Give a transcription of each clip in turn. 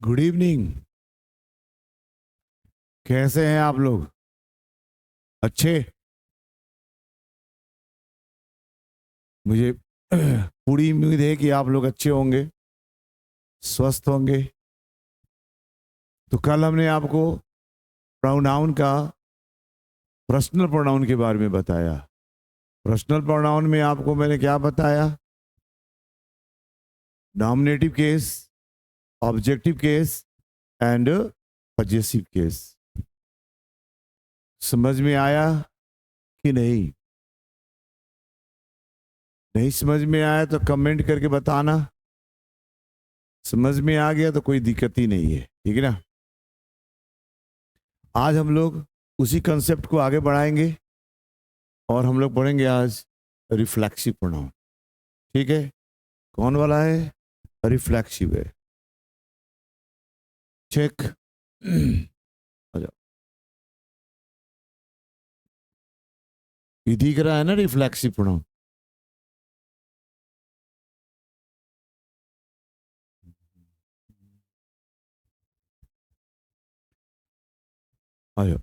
Good evening. कैसे हैं आप लोग? अच्छे? मुझे पूरी उम्मीद है कि आप लोग अच्छे होंगे, स्वस्थ होंगे। तो कल हमने आपको प्रोनाउन का, पर्सनल प्रोनाउन के बारे में बताया। पर्सनल प्रोनाउन में आपको मैंने क्या बताया? Nominative case, objective case and possessive case. समझ में आया कि नहीं? नहीं समझ में आया तो कमेंट करके बताना। समझ में आ गया तो कोई दिक्कत ही नहीं है, ठीक है ना। आज हम लोग उसी कंसेप्ट को आगे बढ़ाएंगे और हम लोग पढ़ेंगे आज रिफ्लेक्सिव प्रोनाउन। ठीक है, कौन वाला है? रिफ्लेक्सिव है। चेक। आ जाओ। ये दिख रहा है ना रिफ्लेक्सिव प्रोनाउन? आ जाओ।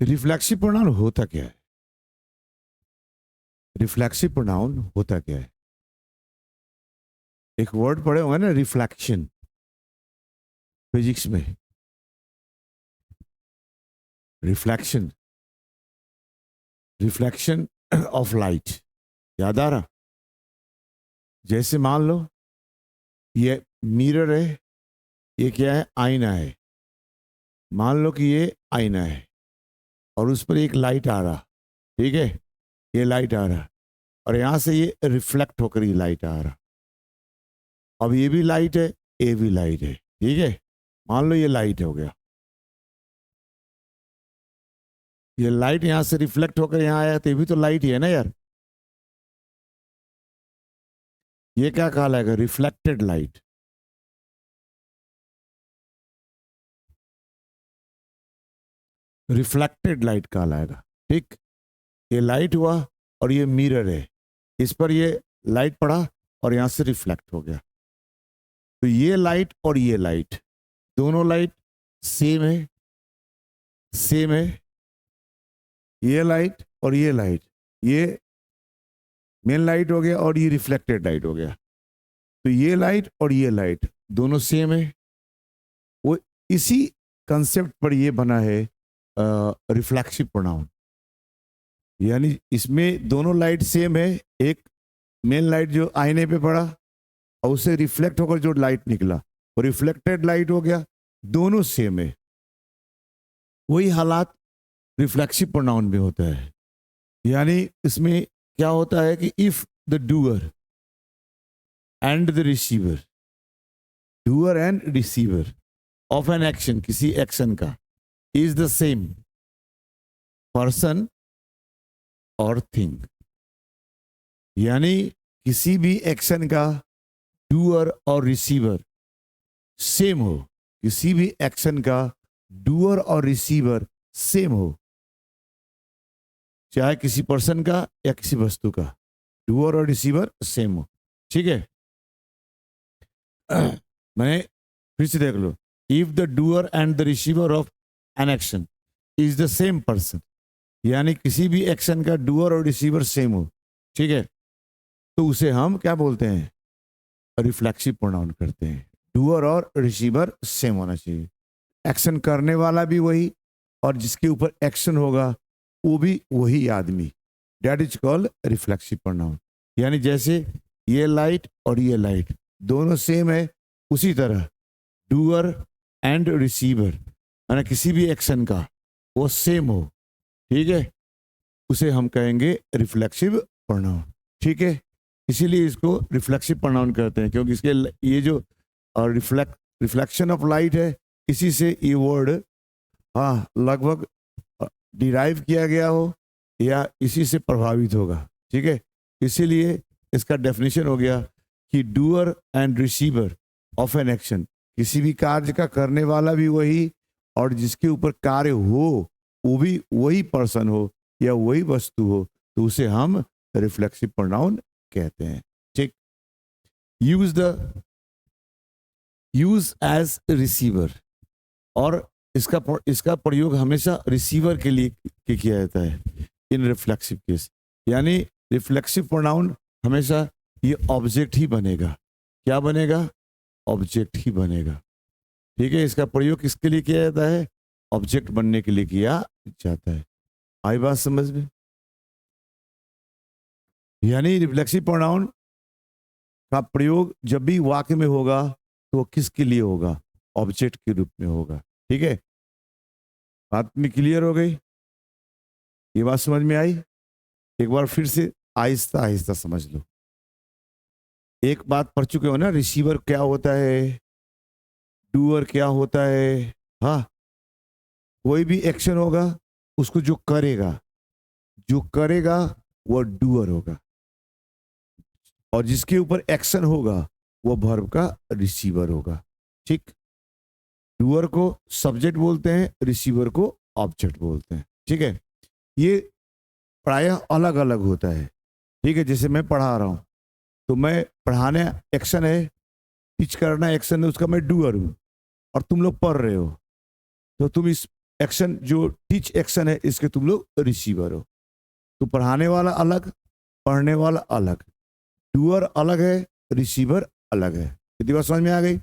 रिफ्लेक्सिव प्रोनाउन होता क्या है? रिफ्लेक्सिव प्रोनाउन होता क्या है? एक वर्ड पढ़े होंगे ना, रिफ्लेक्शन, फिजिक्स में। Reflection, reflection of light. याद आ रहा? जैसे मान लो ये मिरर है, ये क्या है? आईना है। मान लो कि ये आईना है और उस पर एक लाइट आ रहा, ठीक है, ये लाइट आ रहा और यहां से ये रिफ्लेक्ट होकर ये लाइट आ रहा। अब ये भी लाइट है, ये भी लाइट है, ठीक है। मान लो ये लाइट हो गया, ये लाइट यहां से रिफ्लेक्ट होकर यहां आया तो ये भी तो लाइट ही है ना यार। ये क्या कहलाएगा? Reflected light. रिफ्लेक्टेड लाइट कहलाएगा, ठीक। ये लाइट हुआ और ये मिरर है, इस पर ये लाइट पड़ा और यहां से रिफ्लेक्ट हो गया। तो ये लाइट और ये लाइट, दोनों लाइट सेम है, सेम है। ये लाइट और ये मेन लाइट हो गया और ये रिफ्लेक्टेड लाइट हो गया। तो ये लाइट और ये लाइट दोनों सेम है। वो इसी कंसेप्ट पर ये बना है रिफ्लेक्सिव प्रोनाउन। यानी इसमें दोनों लाइट सेम है, एक मेन लाइट जो आईने पे पड़ा और उससे रिफ्लेक्ट होकर जो लाइट निकला वो रिफ्लेक्टेड लाइट हो गया, दोनों सेम है। वही हालात रिफ्लेक्सिव प्रोनाउन में होता है। यानी इसमें क्या होता है कि if the doer and the receiver, doer and receiver of an action, किसी एक्शन का, इज द सेम पर्सन और थिंग। यानी किसी भी एक्शन का डूअर और रिसीवर सेम हो, किसी भी एक्शन का डूअर और रिसीवर सेम हो, चाहे किसी पर्सन का या किसी वस्तु का, डूअर और रिसीवर सेम हो, ठीक है। मैंने फिर से देख लो, if the doer and the receiver of an action is the same person, यानी किसी भी एक्शन का डूअर और रिसीवर सेम हो, ठीक है, तो उसे हम क्या बोलते हैं? रिफ्लेक्सिव प्रोनाउन करते हैं। डूअर और रिसीवर सेम होना चाहिए, एक्शन करने वाला भी वही और जिसके ऊपर एक्शन होगा वो भी वही आदमी। That is called reflexive pronoun. यानी जैसे ये लाइट और ये लाइट दोनों सेम है, उसी तरह डूअर एंड रिसीवर, यानी किसी भी एक्शन का वो सेम हो, ठीक है, उसे हम कहेंगे रिफ्लेक्सिव प्रोनाउन, ठीक है। इसीलिए इसको रिफ्लेक्सिव प्रोनाउन कहते हैं, क्योंकि इसके ये जो रिफ्लेक्शन ऑफ लाइट है, इसी से ये वर्ड हाँ लगभग डिराइव किया गया हो या इसी से प्रभावित होगा, ठीक है। इसीलिए इसका डेफिनेशन हो गया कि doer and receiver of an action, किसी भी कार्य का करने वाला भी वही और जिसके ऊपर कार्य हो वो भी वही पर्सन हो या वही वस्तु हो, तो उसे हम रिफ्लेक्सिव प्रोनाउन कहते हैं। ठीक। यूज एज रिसीवर, और इसका प्रयोग हमेशा रिसीवर के लिए किया जाता है इन रिफ्लेक्सिव केस। यानी रिफ्लेक्सिव प्रोनाउन हमेशा ये ऑब्जेक्ट ही बनेगा। क्या बनेगा? ऑब्जेक्ट ही बनेगा। ठीक है, इसका प्रयोग किसके लिए किया जाता है? ऑब्जेक्ट बनने के लिए किया जाता है। आई बात समझ में? यानी रिफ्लेक्सिव प्रोनाउन का प्रयोग जब भी वाक्य में होगा तो किसके लिए होगा? ऑब्जेक्ट के रूप में होगा। ठीक है, बात में क्लियर हो गई? ये बात समझ में आई? एक बार फिर से आहिस्ता आहिस्ता समझ लो। एक बात पढ़ चुके हो ना, रिसीवर क्या होता है, डूअर क्या होता है। हाँ, कोई भी एक्शन होगा उसको जो करेगा वो डूअर होगा, और जिसके ऊपर एक्शन होगा वो वर्ब का रिसीवर होगा। ठीक। डूअर को सब्जेक्ट बोलते हैं, रिसीवर को ऑब्जेक्ट बोलते हैं। ठीक है, ये प्रायः अलग अलग होता है। ठीक है, जैसे मैं पढ़ा रहा हूं तो मैं पढ़ाने एक्शन है, टीच करना एक्शन है, उसका मैं डूअर हूं, और तुम लोग पढ़ रहे हो तो तुम इस एक्शन जो टीच एक्शन है इसके तुम लोग रिसीवर हो। तो पढ़ाने वाला अलग, पढ़ने वाला अलग, डूअर अलग है, रिसीवर अलग है। कितनी बात समझ में आ गई?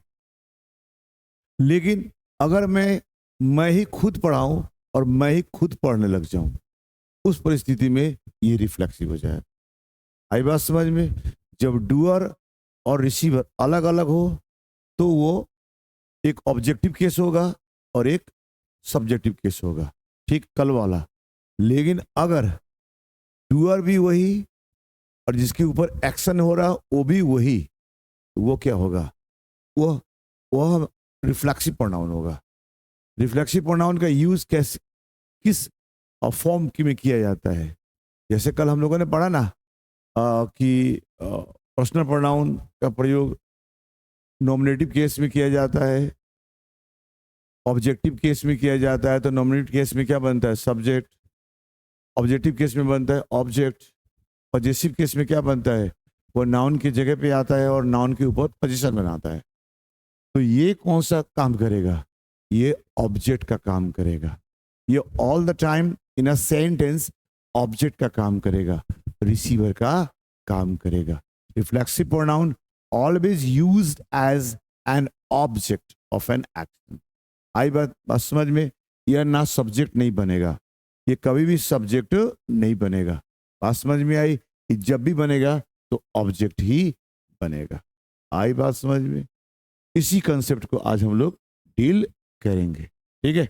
लेकिन अगर मैं ही खुद पढ़ाऊं और मैं ही खुद पढ़ने लग जाऊं, उस परिस्थिति में ये रिफ्लेक्सिव हो जाए। आई बात समझ में? जब डूअर और रिसीवर अलग अलग हो तो वो एक ऑब्जेक्टिव केस होगा और एक सब्जेक्टिव केस होगा। ठीक, कल वाला। लेकिन अगर डूअर भी वही और जिसके ऊपर एक्शन हो रहा वो भी वही, तो वो क्या होगा? वो रिफ्लेक्सिव प्रोनाउन होगा। रिफ्लेक्सिव प्रोनाउन का यूज किस फॉर्म में किया जाता है? जैसे कल हम लोगों ने पढ़ा ना कि पर्सनल प्रोनाउन का प्रयोग नॉमिनेटिव केस में किया जाता है, ऑब्जेक्टिव केस में किया जाता है। तो नॉमिनेटिव केस में क्या बनता है? सब्जेक्ट। ऑब्जेक्टिव केस में बनता है ऑब्जेक्ट। पॉजेसिव केस में क्या बनता है? वो नाउन की जगह पे आता है और नाउन के ऊपर पोजीशन बनाता है। तो ये कौन सा काम करेगा? ये ऑब्जेक्ट का काम करेगा। ये all the time in a sentence object का काम करेगा, रिसीवर का काम करेगा। Reflexive pronoun always used as an object of an action. आई बात समझ में? यह ना सब्जेक्ट नहीं बनेगा, ये कभी भी सब्जेक्ट नहीं बनेगा। बात समझ में आई? जब भी बनेगा तो ऑब्जेक्ट ही बनेगा। आई बात समझ में? इसी कंसेप्ट को आज हम लोग डील करेंगे। ठीक है,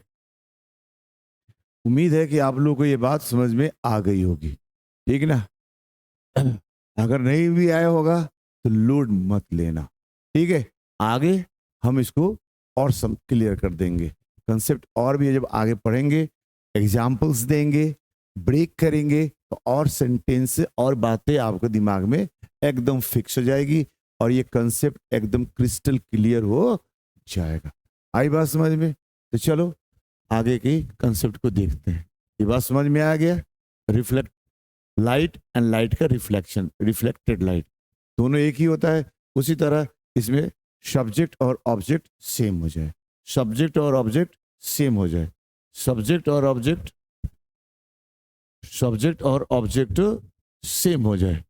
उम्मीद है कि आप लोगों को ये बात समझ में आ गई होगी। ठीक ना? अगर नहीं भी आया होगा तो लोड मत लेना। ठीक है, आगे हम इसको और सब क्लियर कर देंगे। कंसेप्ट और भी जब आगे पढ़ेंगे, एग्जाम्पल्स देंगे, ब्रेक करेंगे, तो और सेंटेंस और बातें आपके दिमाग में एकदम फिक्स हो जाएगी और ये कंसेप्ट एकदम क्रिस्टल क्लियर हो जाएगा। आई बात समझ में? तो चलो आगे के कंसेप्ट को देखते हैं। ये बात समझ में आ गया? रिफ्लेक्ट, लाइट एंड लाइट का रिफ्लेक्शन, रिफ्लेक्टेड लाइट दोनों एक ही होता है। उसी तरह इसमें सब्जेक्ट और ऑब्जेक्ट सेम हो जाए, सब्जेक्ट और ऑब्जेक्ट सेम हो जाए, सब्जेक्ट और ऑब्जेक्ट सेम हो जाए,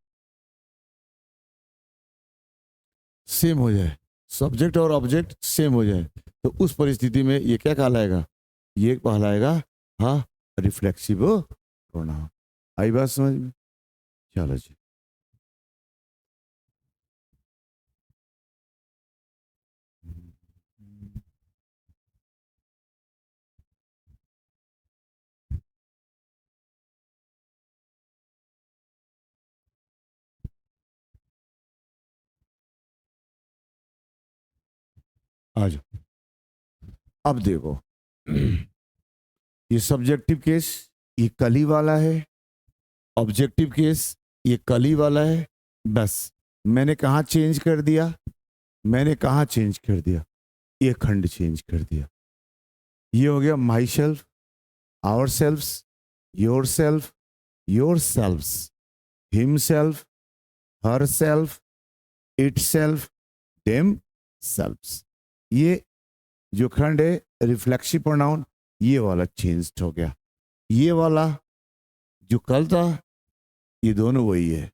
सेम हो जाए, सब्जेक्ट और ऑब्जेक्ट सेम हो जाए, तो उस परिस्थिति में ये क्या कहलाएगा? ये कहलाएगा हाँ रिफ्लेक्सिव प्रोनाउन। आई बात समझ में? चलो जी, आ जाओ। अब देखो, ये सब्जेक्टिव केस ये कली वाला है, ऑब्जेक्टिव केस ये कली वाला है। बस मैंने कहाँ चेंज कर दिया? मैंने कहाँ चेंज कर दिया? ये खंड चेंज कर दिया। ये हो गया myself, ourselves, yourself, yourselves, himself, herself, itself, themselves. ये जो खंड है रिफ्लेक्सिव प्रोनाउन, ये वाला चेंज हो गया। ये वाला जो कल था, ये दोनों वही है।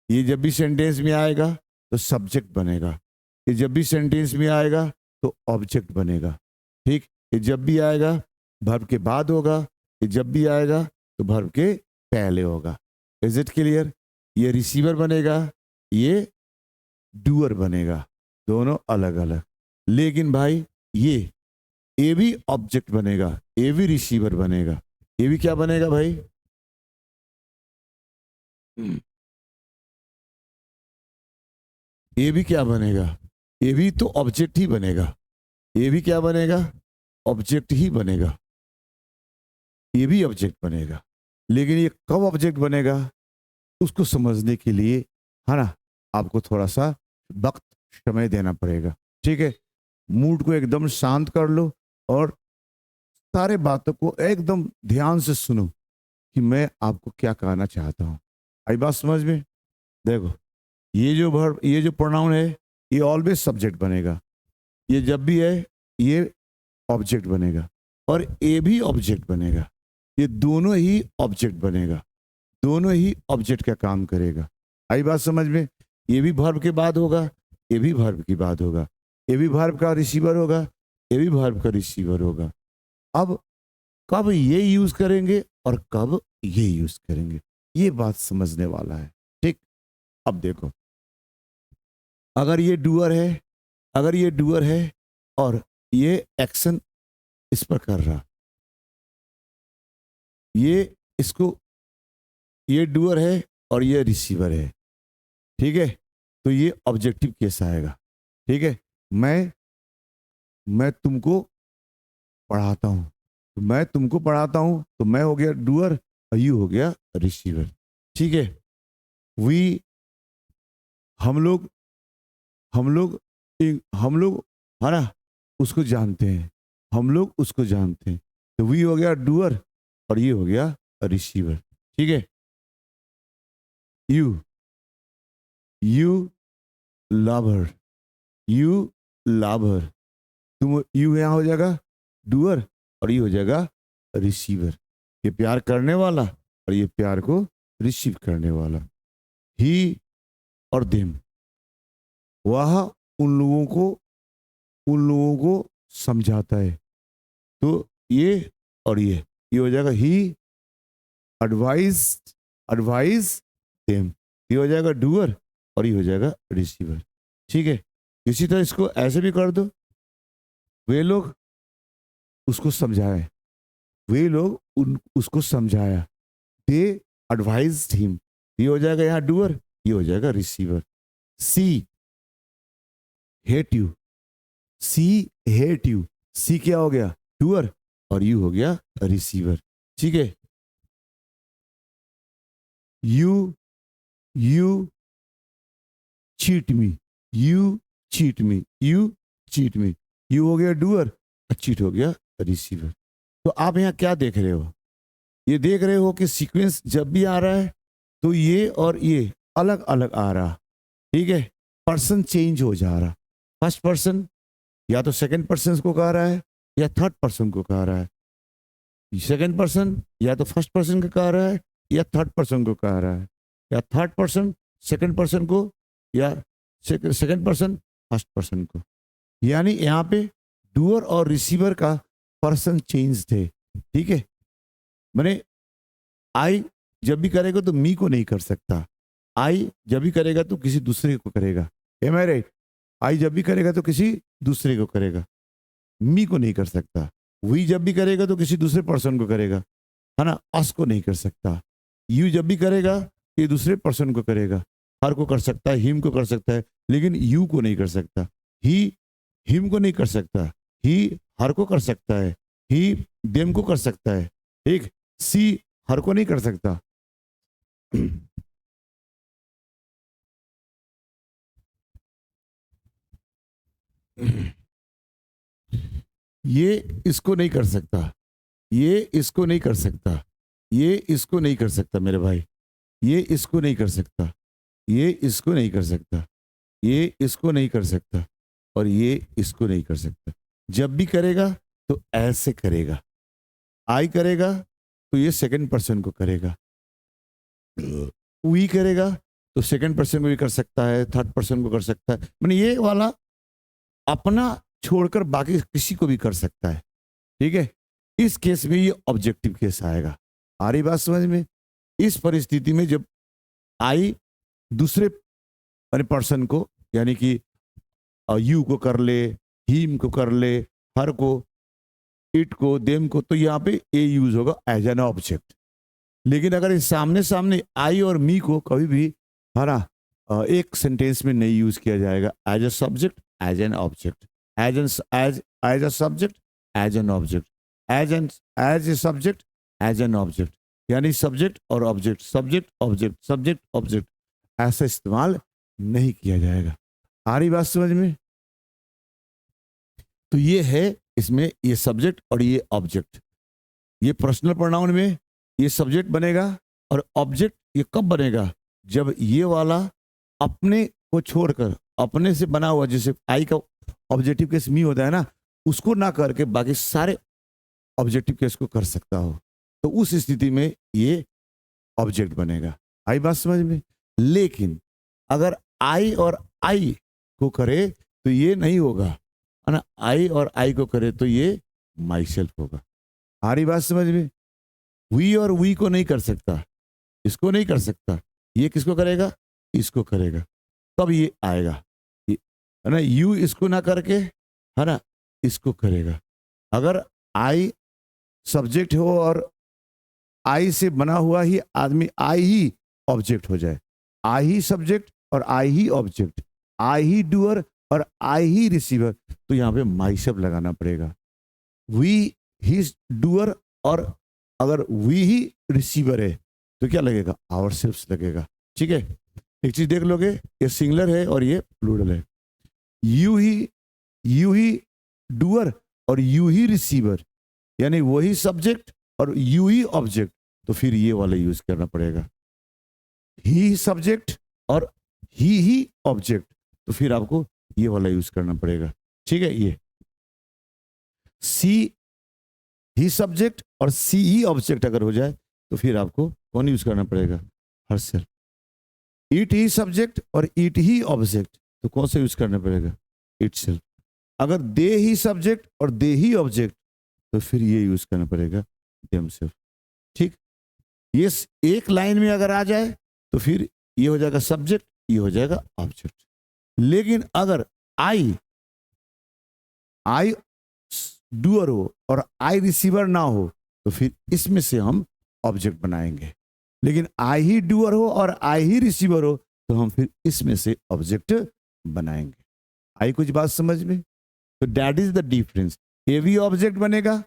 ये जब भी सेंटेंस में आएगा तो सब्जेक्ट बनेगा, ये जब भी सेंटेंस में आएगा तो ऑब्जेक्ट बनेगा। ठीक, ये जब भी आएगा वर्ब के बाद होगा, ये जब भी आएगा तो वर्ब के पहले होगा। Is it clear? ये रिसीवर बनेगा, ये डूअर बनेगा, दोनों अलग अलग। लेकिन भाई ये भी ऑब्जेक्ट बनेगा, ये भी रिसीवर बनेगा, ये भी क्या बनेगा भाई? ये भी क्या बनेगा? ये भी तो ऑब्जेक्ट ही बनेगा। ये भी क्या बनेगा? ऑब्जेक्ट ही बनेगा। ये भी ऑब्जेक्ट बनेगा। लेकिन ये कब ऑब्जेक्ट बनेगा उसको समझने के लिए, है ना, आपको थोड़ा सा वक्त, समय देना पड़ेगा। ठीक है, मूड को एकदम शांत कर लो और सारे बातों को एकदम ध्यान से सुनो कि मैं आपको क्या कहना चाहता हूँ। आई बात समझ में? देखो, ये जो वर्ब, ये जो प्रोनाउन है, ये ऑलवेज सब्जेक्ट बनेगा। ये जब भी है ये ऑब्जेक्ट बनेगा, और ये भी ऑब्जेक्ट बनेगा। ये दोनों ही ऑब्जेक्ट बनेगा, दोनों ही ऑब्जेक्ट का काम करेगा। आई बात समझ में? ये भी वर्ब के बाद होगा, ये भी वर्ब की बाद होगा, ये भी वर्ब का रिसीवर होगा, ये भी वर्ब का रिसीवर होगा। अब कब ये यूज करेंगे और कब ये यूज करेंगे, ये बात समझने वाला है। ठीक, अब देखो, अगर ये डूअर है, अगर ये डूअर है और ये एक्शन इस पर कर रहा, ये इसको, ये डूअर है और ये रिसीवर है। ठीक है, तो ये ऑब्जेक्टिव केस आएगा। ठीक है, मैं तुमको पढ़ाता हूं, तो मैं तुमको पढ़ाता हूं, तो मैं हो गया डूअर और यू हो गया रिसीवर। ठीक है, वी, हम लोग, हम लोग हम लोग, है ना, उसको जानते हैं, हम लोग उसको जानते हैं। तो वी हो गया डूअर और ये हो गया रिसीवर। ठीक है, you, you love her, you love हर, तुम, यू यहाँ हो जाएगा डूअर और ये हो जाएगा रिसीवर। ये प्यार करने वाला और ये प्यार को रिसीव करने वाला। ही और देम, वह उन लोगों को, उन लोगों को समझाता है। तो ये और ये हो जाएगा ही एडवाइज, एडवाइज देम, ये हो जाएगा डूअर और ये हो जाएगा रिसीवर। ठीक है, इसी तरह इसको ऐसे भी कर दो, वे लोग उसको समझाए, वे लोग उसको समझाया, दे एडवाइज्ड हिम, ये हो जाएगा यहाँ डूअर, ये हो जाएगा receiver. She hate you, she hate you, she क्या हो गया? डूअर और यू हो गया रिसीवर। ठीक है, you cheat me, you cheat me, you cheat me, you हो गया डूअर, चीट हो गया रिसीवर। तो आप यहाँ क्या देख रहे हो? ये देख रहे हो कि सीक्वेंस जब भी आ रहा है तो ये और ये अलग अलग आ रहा। ठीक है, पर्सन चेंज हो जा रहा। फर्स्ट पर्सन या तो सेकंड पर्सन को कह रहा है या थर्ड पर्सन को कह रहा है। सेकंड पर्सन या तो फर्स्ट पर्सन को कह रहा है या थर्ड पर्सन को कह रहा है, या थर्ड पर्सन सेकंड पर्सन को, या सेकंड पर्सन फर्स्ट पर्सन को। यानी यहाँ पे डूअर और रिसीवर का पर्सन चेंज थे। ठीक है, मैंने आई जब भी करेगा तो मी को नहीं कर सकता, आई जब भी करेगा तो किसी दूसरे को करेगा। एम आई राइट? आई जब भी करेगा तो किसी दूसरे को करेगा, मी को नहीं कर सकता। वी जब भी करेगा तो किसी दूसरे पर्सन को करेगा, है ना, अस को नहीं कर सकता। यू जब भी करेगा ये दूसरे पर्सन को करेगा, हर को कर सकता है, हिम को कर सकता है, लेकिन यू को नहीं कर सकता। ही हिम को नहीं कर सकता, ही हर को कर सकता है, ही देम को कर सकता है। ठीक, सी हर को नहीं कर सकता। ये इसको नहीं कर सकता, ये इसको नहीं कर सकता, ये इसको नहीं कर सकता मेरे भाई, ये इसको नहीं कर सकता, ये इसको नहीं कर सकता, ये इसको नहीं कर सकता, और ये इसको नहीं कर सकता। जब भी करेगा तो ऐसे करेगा। आई करेगा तो ये सेकंड पर्सन को करेगा, वी करेगा तो सेकंड पर्सन को भी कर सकता है, थर्ड पर्सन को कर सकता है, मैंने ये वाला अपना छोड़कर बाकी किसी को भी कर सकता है। ठीक है, इस केस में ये ऑब्जेक्टिव केस आएगा। आ रही बात समझ में? इस परिस्थिति में जब आई दूसरे पर्सन को, यानी कि यू को कर ले, हिम को कर ले, हर को, इट को, देम को, तो यहाँ पे ए यूज होगा एज एन ऑब्जेक्ट। लेकिन अगर इस सामने सामने आई और मी को कभी भी है ना एक सेंटेंस में नहीं यूज किया जाएगा as a subject, as an object, as a subject, as an object, as a subject, as an object, यानी सब्जेक्ट और object, subject object, subject object, ऐसा इस्तेमाल नहीं किया जाएगा। आ रही बात समझ में? तो ये है इसमें, ये सब्जेक्ट और ये ऑब्जेक्ट। ये पर्सनल प्रोनाउन में ये सब्जेक्ट बनेगा, और ऑब्जेक्ट ये कब बनेगा? जब ये वाला अपने को छोड़कर, अपने से बना हुआ, जैसे आई का ऑब्जेक्टिव केस मी होता है ना, उसको ना करके बाकी सारे ऑब्जेक्टिव केस को कर सकता हो, तो उस स्थिति में ये ऑब्जेक्ट बनेगा। आई बात समझ में? लेकिन अगर आई और आई को करे तो ये नहीं होगा, है ना, आई और आई को करे तो ये माई सेल्फ होगा। आ रही बात समझ में? वी और वी को नहीं कर सकता, इसको नहीं कर सकता, ये किसको करेगा? इसको करेगा, तब ये आएगा, है ना। यू इसको ना करके, है ना, इसको करेगा। अगर आई सब्जेक्ट हो और आई से बना हुआ ही आदमी आई ही ऑब्जेक्ट हो जाए, आई ही सब्जेक्ट और आई ही ऑब्जेक्ट, आई ही डूअर और आई ही रिसीवर, तो यहां पे माई सेल्फ लगाना पड़ेगा। वी ही डूअर, और अगर वी ही रिसीवर है तो क्या लगेगा? आवर सेल्फ लगेगा। ठीक है, एक चीज देख लोगे, ये सिंगुलर है और ये प्लूरल है। यू ही डूअर और यू ही रिसीवर, यानी वही सब्जेक्ट और यू ही ऑब्जेक्ट, तो फिर ये वाला यूज करना पड़ेगा। ही सब्जेक्ट और ही ऑब्जेक्ट, तो फिर आपको ये वाला यूज करना पड़ेगा। ठीक है, ये सी ही सब्जेक्ट और सी ही ऑब्जेक्ट अगर हो जाए तो फिर आपको कौन यूज करना पड़ेगा? हरसेल्फ। इट ही सब्जेक्ट और इट ही ऑब्जेक्ट, तो कौन सा यूज करना पड़ेगा? इटसेल्फ। अगर दे ही सब्जेक्ट और दे ही ऑब्जेक्ट, तो फिर ये यूज करना पड़ेगा देमसेल्फ। ठीक, ये एक लाइन में अगर आ जाए तो फिर ये हो जाएगा सब्जेक्ट, ये हो जाएगा ऑब्जेक्ट। लेकिन अगर आई डूअर हो और आई रिसीवर ना हो, तो फिर इसमें से हम ऑब्जेक्ट बनाएंगे। लेकिन आई ही डूअर हो और आई ही रिसीवर हो, तो हम फिर इसमें से ऑब्जेक्ट बनाएंगे। आई कुछ बात समझ में? तो दैट इज द डिफरेंस। ए भी ऑब्जेक्ट बनेगा,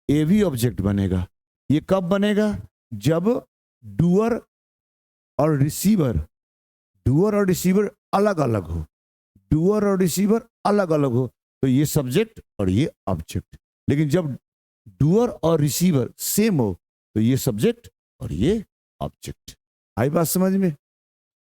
ए भी ऑब्जेक्ट बनेगा। ये कब बनेगा? जब डूअर और रिसीवर, डूअर और रिसीवर अलग अलग हो, डूअर और रिसीवर अलग अलग हो, तो ये सब्जेक्ट और ये ऑब्जेक्ट। लेकिन जब डूअर और रिसीवर सेम हो, तो ये सब्जेक्ट और ये ऑब्जेक्ट। आई बात समझ में?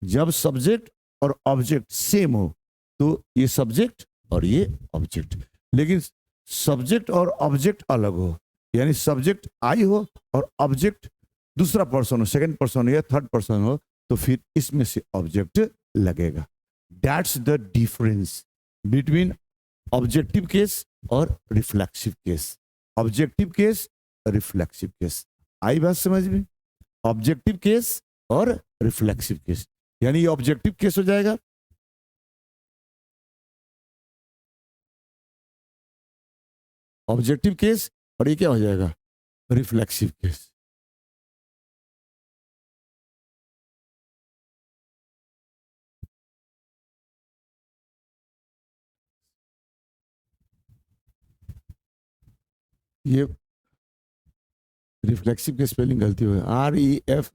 जब सब्जेक्ट और ऑब्जेक्ट सेम हो, तो ये सब्जेक्ट और ये ऑब्जेक्ट। लेकिन सब्जेक्ट और ऑब्जेक्ट अलग हो, यानी सब्जेक्ट आई हो और ऑब्जेक्ट दूसरा पर्सन हो, सेकंड पर्सन हो या थर्ड पर्सन हो, तो फिर इसमें से ऑब्जेक्ट लगेगा। That's the difference between objective case और reflexive case. Objective case, reflexive case. आई बात समझ में? ऑब्जेक्टिव केस और रिफ्लेक्सिव केस, यानी ये ऑब्जेक्टिव केस हो जाएगा, ऑब्जेक्टिव केस, और ये क्या हो जाएगा? Reflexive case. ये रिफ्लेक्सिव के स्पेलिंग गलती हो, REF,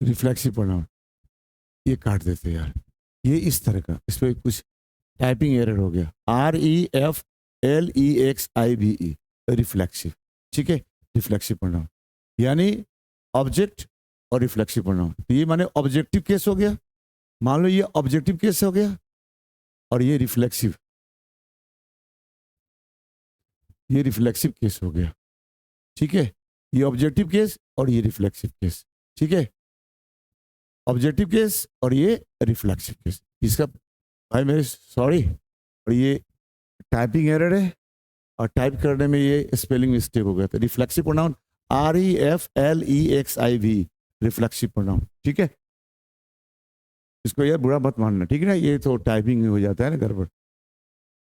रिफ्लेक्सिव प्रोनाउन, ये काट देते यार, ये इस तरह का, इस पर कुछ टाइपिंग एरर हो गया। REFLEXIVE, रिफ्लेक्सिव, ठीक है, रिफ्लेक्सिव प्रोनाउन यानी ऑब्जेक्ट और रिफ्लेक्सिव प्रोनाउन। तो ये माने ऑब्जेक्टिव केस हो गया, मान लो ये ऑब्जेक्टिव केस हो गया, और ये रिफ्लेक्सिव केस हो गया, ठीक है। ये ऑब्जेक्टिव केस और ये रिफ्लेक्सिव केस, ठीक है, ऑब्जेक्टिव केस और ये रिफ्लेक्सिव केस। इसका भाई मेरे सॉरी, और ये टाइपिंग एरर है, और टाइप करने में ये स्पेलिंग मिस्टेक हो गया था। Reflexive pronoun REFLEXIV, reflexive pronoun, ठीक है। इसको यार बुरा मत मानना, ठीक है ना, ये तो टाइपिंग हो जाता है ना गड़बड़,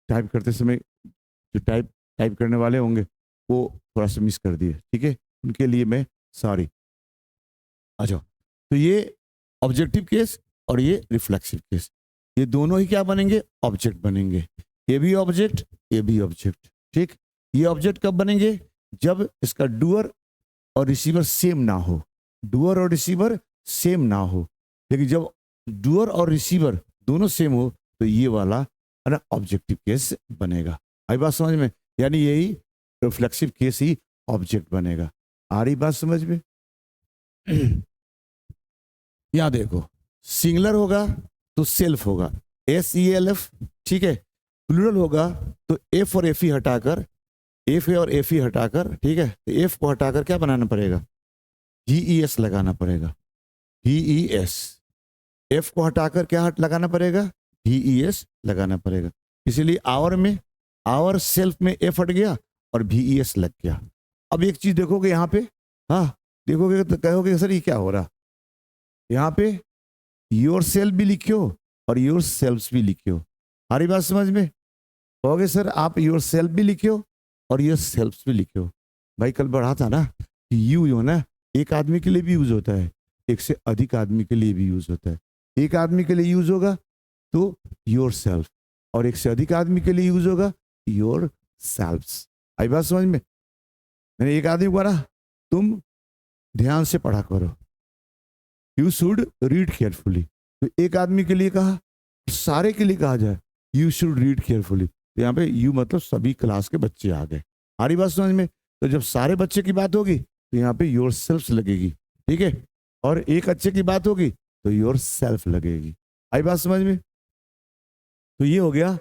टाइप करते समय जो टाइप करने वाले होंगे वो थोड़ा सा मिस कर दिए, ठीक है, उनके लिए मैं सॉरी। आ जाओ, तो ये ऑब्जेक्टिव केस और ये रिफ्लेक्सिव केस, ये दोनों ही क्या बनेंगे, ऑब्जेक्ट बनेंगे। ये भी ऑब्जेक्ट, ये भी ऑब्जेक्ट, ठीक। ये ऑब्जेक्ट कब बनेंगे, जब इसका डूअर और रिसीवर सेम ना हो, डूअर और रिसीवर सेम ना हो। लेकिन जब डूअर और रिसीवर दोनों सेम हो तो ये वाला है ना ऑब्जेक्टिव केस बनेगा। आई बात समझ में, यानी यही रिफ्लेक्सिव केस ही ऑब्जेक्ट बनेगा। आ रही बात समझ में? यहां देखो, सिंगुलर होगा तो सेल्फ होगा, SELF, ठीक है। प्लूरल होगा तो एफ और एफ ही हटाकर, एफ और एफ ही हटाकर, ठीक है, तो एफ को हटाकर क्या बनाना पड़ेगा, GES लगाना पड़ेगा, GES। एफ को हटाकर क्या लगाना पड़ेगा, GES लगाना पड़ेगा। इसीलिए आवर में, आवर सेल्फ में एफ हट गया और VES लग गया। अब एक चीज देखोगे यहाँ पे, हाँ देखोगे तो कहोगे सर ये क्या हो रहा, यहाँ पे योर सेल्फ भी लिखियो और योर सेल्फ भी लिखियो। हमारी बात समझ में? कहोगे सर आप योर सेल्फ भी लिखियो और योर सेल्फ भी लिखियो। भाई कल बढ़ा था ना कि यू जो ना एक आदमी के लिए भी यूज होता है, एक से अधिक आदमी के लिए भी यूज होता है। एक आदमी के लिए यूज होगा तो योर सेल्फ, और एक से अधिक आदमी के लिए यूज होगा योर सेल्फ्स। आई बात समझ में? मैंने एक आदमी को कहा तुम ध्यान से पढ़ा करो, यू शुड रीड केयरफुली। तो एक आदमी के लिए कहा, सारे के लिए कहा जाए यू शुड रीड केयरफुली, तो यहाँ पे यू मतलब सभी क्लास के बच्चे आ गए। हमारी बात समझ में? तो जब सारे बच्चे की बात होगी तो यहाँ पे योर सेल्फ लगेगी, ठीक है, और एक अच्छे की बात होगी तो योर सेल्फ लगेगी। आई बात समझ में? तो ये हो गया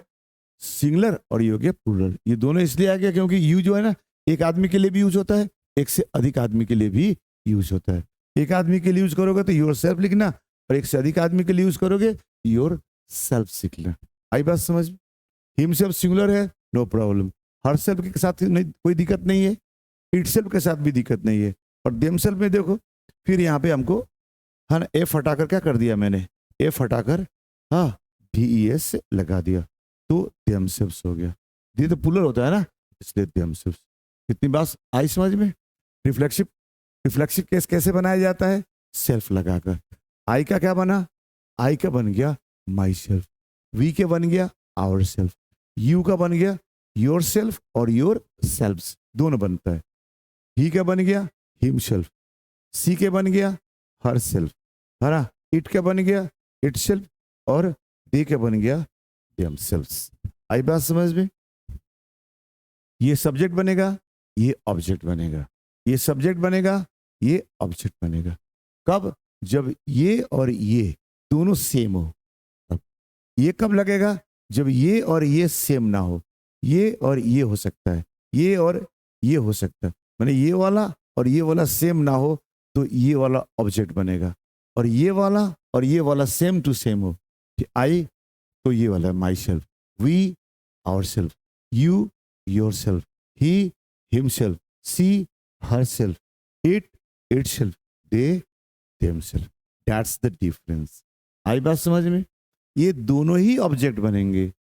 सिंगुलर और ये हो गया प्लूरल। ये दोनों इसलिए आ गया क्योंकि यू जो है ना एक आदमी के लिए भी यूज होता है, एक से अधिक आदमी के लिए भी यूज होता है। एक आदमी के लिए यूज करोगे तो योर सेल्फ लिखना, और एक से अधिक आदमी के लिए यूज करोगे योर सेल्फ लिखना। आई बात समझ में? हिमसेल्फ सिंगुलर है, नो प्रॉब्लम, हर सेल्फ के साथ नहीं, कोई दिक्कत नहीं है, इट सेल्फ के साथ भी दिक्कत नहीं है। और देम सेल्फ में देखो, फिर यहाँ पे हमको हाँ एफ हटाकर क्या कर दिया मैंने, एफ हटाकर हाँ VES लगा दिया, तो देम सेल्फ हो गया। ये तो प्लूरल होता है ना, इसलिए देम सेल्फ। कितनी बात आई समझ में? रिफ्लेक्सिव केस कैसे बनाया जाता है, सेल्फ लगाकर। आई का क्या बना, आई का बन गया माई सेल्फ, वी के बन गया आवर सेल्फ, यू का बन गया योर सेल्फ और योर सेल्फ्स दोनों बनता है। ही का बन गया हिम सेल्फ, सी के बन गया हर सेल्फ, है ना, इट का बन गया इट सेल्फ, और दे का बन गया देम सेल्फ्स। आई बात समझ में? ये सब्जेक्ट बनेगा, ये ऑब्जेक्ट बनेगा, ये सब्जेक्ट बनेगा, ये ऑब्जेक्ट बनेगा। कब? जब ये और ये दोनों सेम हो। तब ये कब लगेगा, जब ये और ये सेम ना हो। ये और ये हो सकता है, ये और ये हो सकता है, माने ये वाला और ये वाला सेम ना हो तो ये वाला ऑब्जेक्ट बनेगा, और ये वाला सेम टू सेम हो। आई तो ये वाला myself, we ourselves, you yourself, he himself, she herself, it itself, they themselves. That's the difference. आई बात समझ में? ये दोनों ही ऑब्जेक्ट बनेंगे।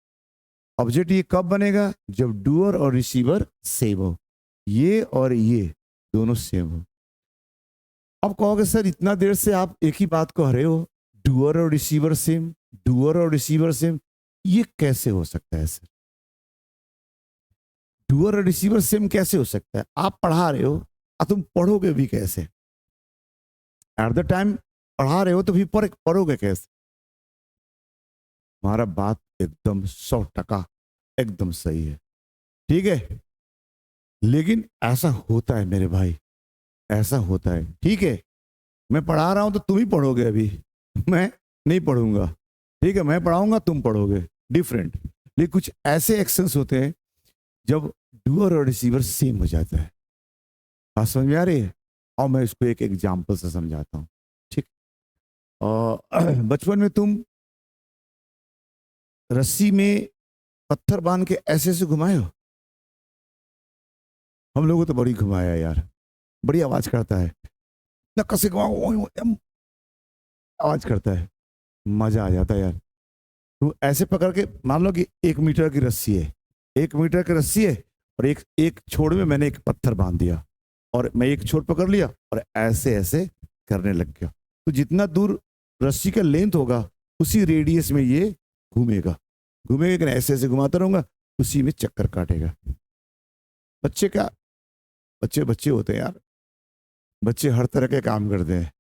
ऑब्जेक्ट ये कब बनेगा, जब डूअर और रिसीवर सेम हो, ये और ये दोनों सेम हो। अब कहोगे सर इतना देर से आप एक ही बात कह रहे हो, डूअर और रिसीवर सेम, डूअर और रिसीवर सेम, ये कैसे हो सकता है सर? डूअर और रिसीवर सेम कैसे हो सकता है? आप पढ़ा रहे हो और तुम पढ़ोगे भी कैसे? एट द टाइम पढ़ा रहे हो तो फिर पढ़ोगे कैसे? हमारा बात एकदम 100% एकदम सही है, ठीक है। लेकिन ऐसा होता है मेरे भाई, ऐसा होता है, ठीक है। मैं पढ़ा रहा हूं तो तुम ही पढ़ोगे अभी, मैं नहीं पढ़ूंगा, ठीक है। मैं पढ़ाऊंगा, तुम पढ़ोगे, डिफरेंट। लेकिन कुछ ऐसे एक्शंस होते हैं जब डूअर और रिसीवर सेम हो जाता है। बात समझ में आ रही है? और मैं इसको एक एग्जाम्पल से समझाता हूँ, ठीक। और बचपन में तुम रस्सी में पत्थर बांध के ऐसे ऐसे घुमाए हो? हम लोगों को तो बड़ी घुमाया यार, बड़ी आवाज करता है ना, कसे घुमाओ, आवाज करता है, मजा आ जाता है यार। तो ऐसे पकड़ के मान लो कि 1 मीटर की रस्सी है, 1 मीटर की रस्सी है, और एक एक छोर में मैंने एक पत्थर बांध दिया, और मैं एक छोर पकड़ लिया और ऐसे ऐसे करने लग गया। तो जितना दूर रस्सी का लेंथ होगा उसी रेडियस में ये घूमेगा, घूमेगा, ऐसे ऐसे घुमाता रहूंगा, उसी में चक्कर काटेगा। बच्चे का, बच्चे बच्चे होते हैं यार, बच्चे हर तरह के काम करते हैं,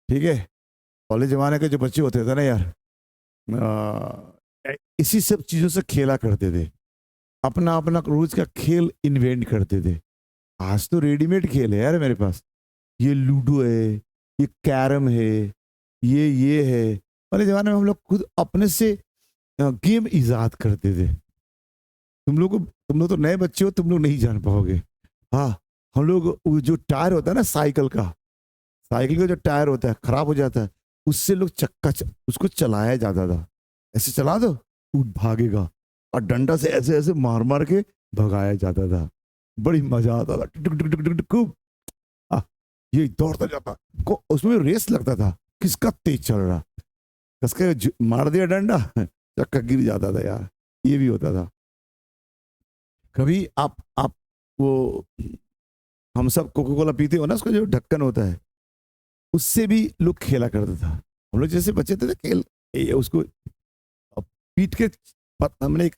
ठीक है। पहले जमाने के जो बच्चे होते थे ना यार, इसी सब चीजों से खेला करते थे, अपना अपना रोज का खेल इन्वेंट करते थे। आज तो रेडीमेड खेल है यार मेरे पास, ये लूडो है, ये कैरम है, ये है। पहले जमाने में हम लोग खुद अपने से गेम इजाद करते थे। तुम लोग तो नए बच्चे हो, तुम लोग नहीं जान पाओगे। हाँ, हम लोग वो जो टायर होता है ना साइकिल का, साइकिल का जो टायर होता है खराब हो जाता है, उससे लोग उसको चलाया जाता था। ऐसे चला दो, वो भागेगा, और डंडा से ऐसे ऐसे मार मार के भगाया जाता था। बड़ी मजा आता था, टुक टुक टुक टुक टुक, खूब। आ, ये दौड़ता जाता को, उसमें रेस लगता था किसका तेज चल रहा, कसके मार दिया डंडा, चक्का गिर जाता था यार, ये भी होता था। कभी आप वो, हम सब कोका कोला पीते हो ना, उसका जो ढक्कन होता है, उससे भी लोग खेला करता था। हम लोग जैसे बच्चे थे खेल, उसको पीट के हमने एक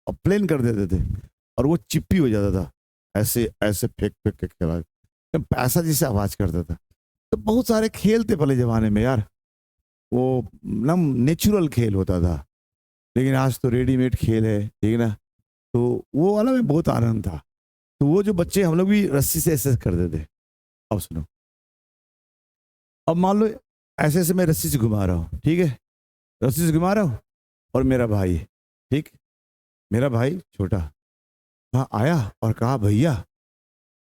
प्लेन कर देते थे, और वो चिप्पी हो जाता था, ऐसे ऐसे फेंक फेंक के खेला, पैसा जैसे आवाज करता था। तो बहुत सारे खेल थे पहले जमाने में यार, वो नम नेचुरल खेल होता था। लेकिन आज तो रेडीमेड खेल है, ठीक है ना। तो वो वाला में बहुत आनंद था। तो वो जो बच्चे, हम लोग भी रस्सी से ऐसे करते थे। अब सुनो, अब मान लो ऐसे ऐसे मैं रस्सी से घुमा रहा हूँ, ठीक है, रस्सी से घुमा रहा हूँ, और मेरा भाई, ठीक, मेरा भाई छोटा वहां आया और कहा भैया,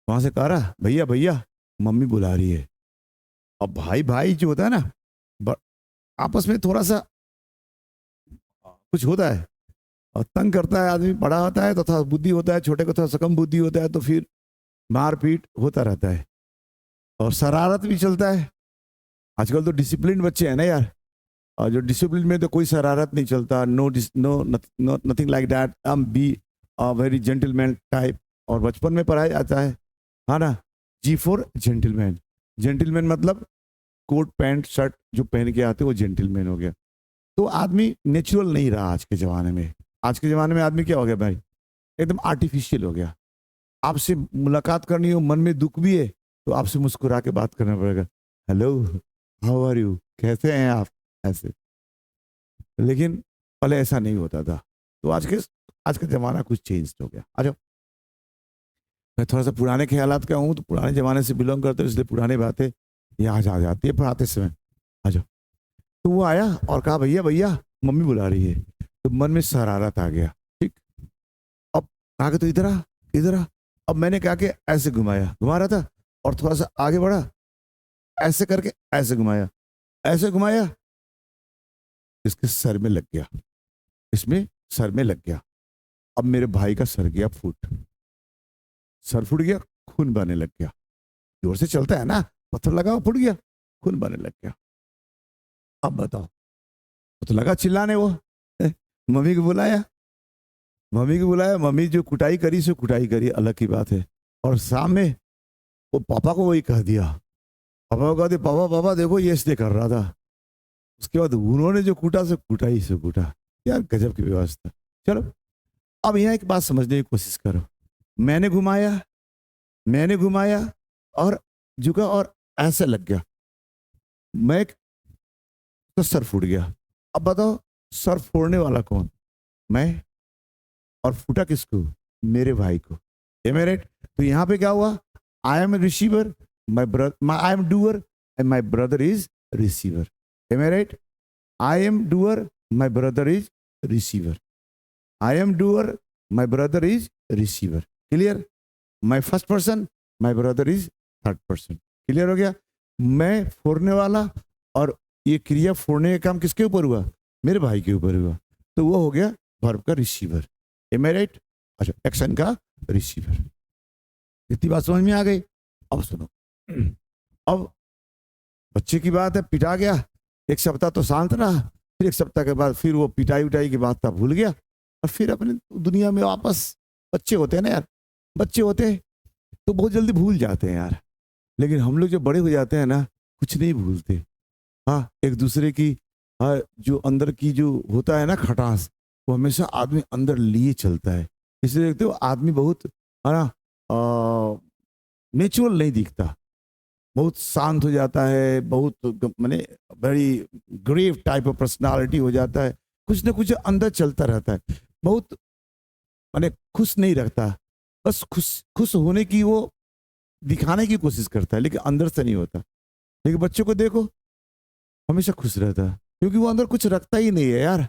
वहां से कह रहा भैया भैया, मम्मी बुला रही है। अब भाई भाई जो होता है ना, ब- आपस में थोड़ा सा कुछ होता है, और तंग करता है आदमी, बड़ा होता है तो थोड़ा बुद्धि होता है, छोटे को थोड़ा सा कम बुद्धि होता है, तो फिर मारपीट होता रहता है, और शरारत भी चलता है। आजकल तो डिसिप्लिन बच्चे हैं ना यार, और जो डिसिप्लिन में तो कोई शरारत नहीं चलता, no no nothing like that, be very gentleman type. और बचपन में पढ़ाया जाता है, हाँ ना, जी फॉर जेंटलमैन। जेंटलमैन मतलब कोट पैंट शर्ट जो पहन के आते वो जेंटलमैन हो गया। तो आदमी नेचुरल नहीं रहा आज के ज़माने में। आज के ज़माने में आदमी क्या हो गया भाई, एकदम आर्टिफिशियल हो गया। आपसे मुलाकात करनी हो, मन में दुख भी है, तो आपसे मुस्कुरा के बात करना पड़ेगा, हेलो, हाउ आर यू, कैसे हैं आप, ऐसे। लेकिन पहले ऐसा नहीं होता था। तो आज का ज़माना कुछ चेंज हो गया। आ जाओ, मैं थोड़ा सा पुराने ख्यालात का हूँ, तो पुराने ज़माने से बिलोंग करते हो, इसलिए पुरानी बातें यहाँ आ जाती है पढ़ाते समय। आ जाओ। तो वो आया और कहा भैया भैया, मम्मी बुला रही है। तो मन में शरारत आ गया, ठीक। अब कहा कि तो इधर आ, इधर आ। अब मैंने कहा कि ऐसे घुमाया, घुमा रहा था, और थोड़ा सा आगे बढ़ा, ऐसे करके ऐसे घुमाया, ऐसे घुमाया, इसके सर में लग गया, इसमें सर में लग गया। अब मेरे भाई का सर गया फूट, सर फूट गया, खून बहने लग गया। जोर से चलता है ना, पत्थर लगा फूट गया, खून बहने लग गया। अब बताओ, तो लगा चिल्लाने वो, मम्मी को बुलाया, मम्मी को बुलाया, मम्मी जो कुटाई करी सो कुटाई करी, अलग की बात है। और सामने वो पापा को वही कह दिया, पापा को कह दिया, पापा पापा देखो ये इसलिए कर रहा था। उसके बाद उन्होंने जो कूटा सो कुटाई से कूटा। यार गजब की व्यवस्था। चलो, अब यहाँ एक बात समझने की कोशिश करो। मैंने घुमाया, मैंने घुमाया, और झुका और ऐसे लग गया। मैं तो सर फूट गया। अब बताओ सर फोड़ने वाला कौन? मैं। और फूटा किसको? मेरे भाई को। राइट? तो यहाँ पे क्या हुआ? I am receiver, my brother, I am doer and my brother is receiver. Right? I am doer, my brother is receiver. I am doer, my brother is receiver. Clear? My first person, my brother is third person. Clear हो गया? मैं फोड़ने वाला और ये क्रिया फोड़ने का काम किसके ऊपर हुआ? मेरे भाई के ऊपर हुआ। तो वो हो गया वर्ब का रिसीवर। एम आई राइट? अच्छा, एक्शन का रिसीवर। इतनी बात समझ में आ गई? अब सुनो, अब बच्चे की बात है, पिटा गया, एक सप्ताह तो शांत रहा, फिर एक सप्ताह के बाद फिर वो पिटाई उटाई की बात था भूल गया, और फिर अपने दुनिया में वापस। बच्चे होते हैं ना यार, बच्चे होते हैं तो बहुत जल्दी भूल जाते हैं यार, लेकिन हम लोग जब बड़े हो जाते हैं ना, कुछ नहीं भूलते। हाँ, एक दूसरे की, हाँ, जो अंदर की जो होता है ना खटास, वो हमेशा आदमी अंदर लिए चलता है। इसलिए देखते हो आदमी बहुत, है ना, नेचुरल नहीं दिखता, बहुत शांत हो जाता है, बहुत माने very grave type of personality हो जाता है, कुछ ना कुछ अंदर चलता रहता है, बहुत माने खुश नहीं रखता, बस खुश खुश होने की वो दिखाने की कोशिश करता है, लेकिन अंदर से नहीं होता। लेकिन बच्चों को देखो, हमेशा खुश रहता है, क्योंकि वो अंदर कुछ रखता ही नहीं है यार।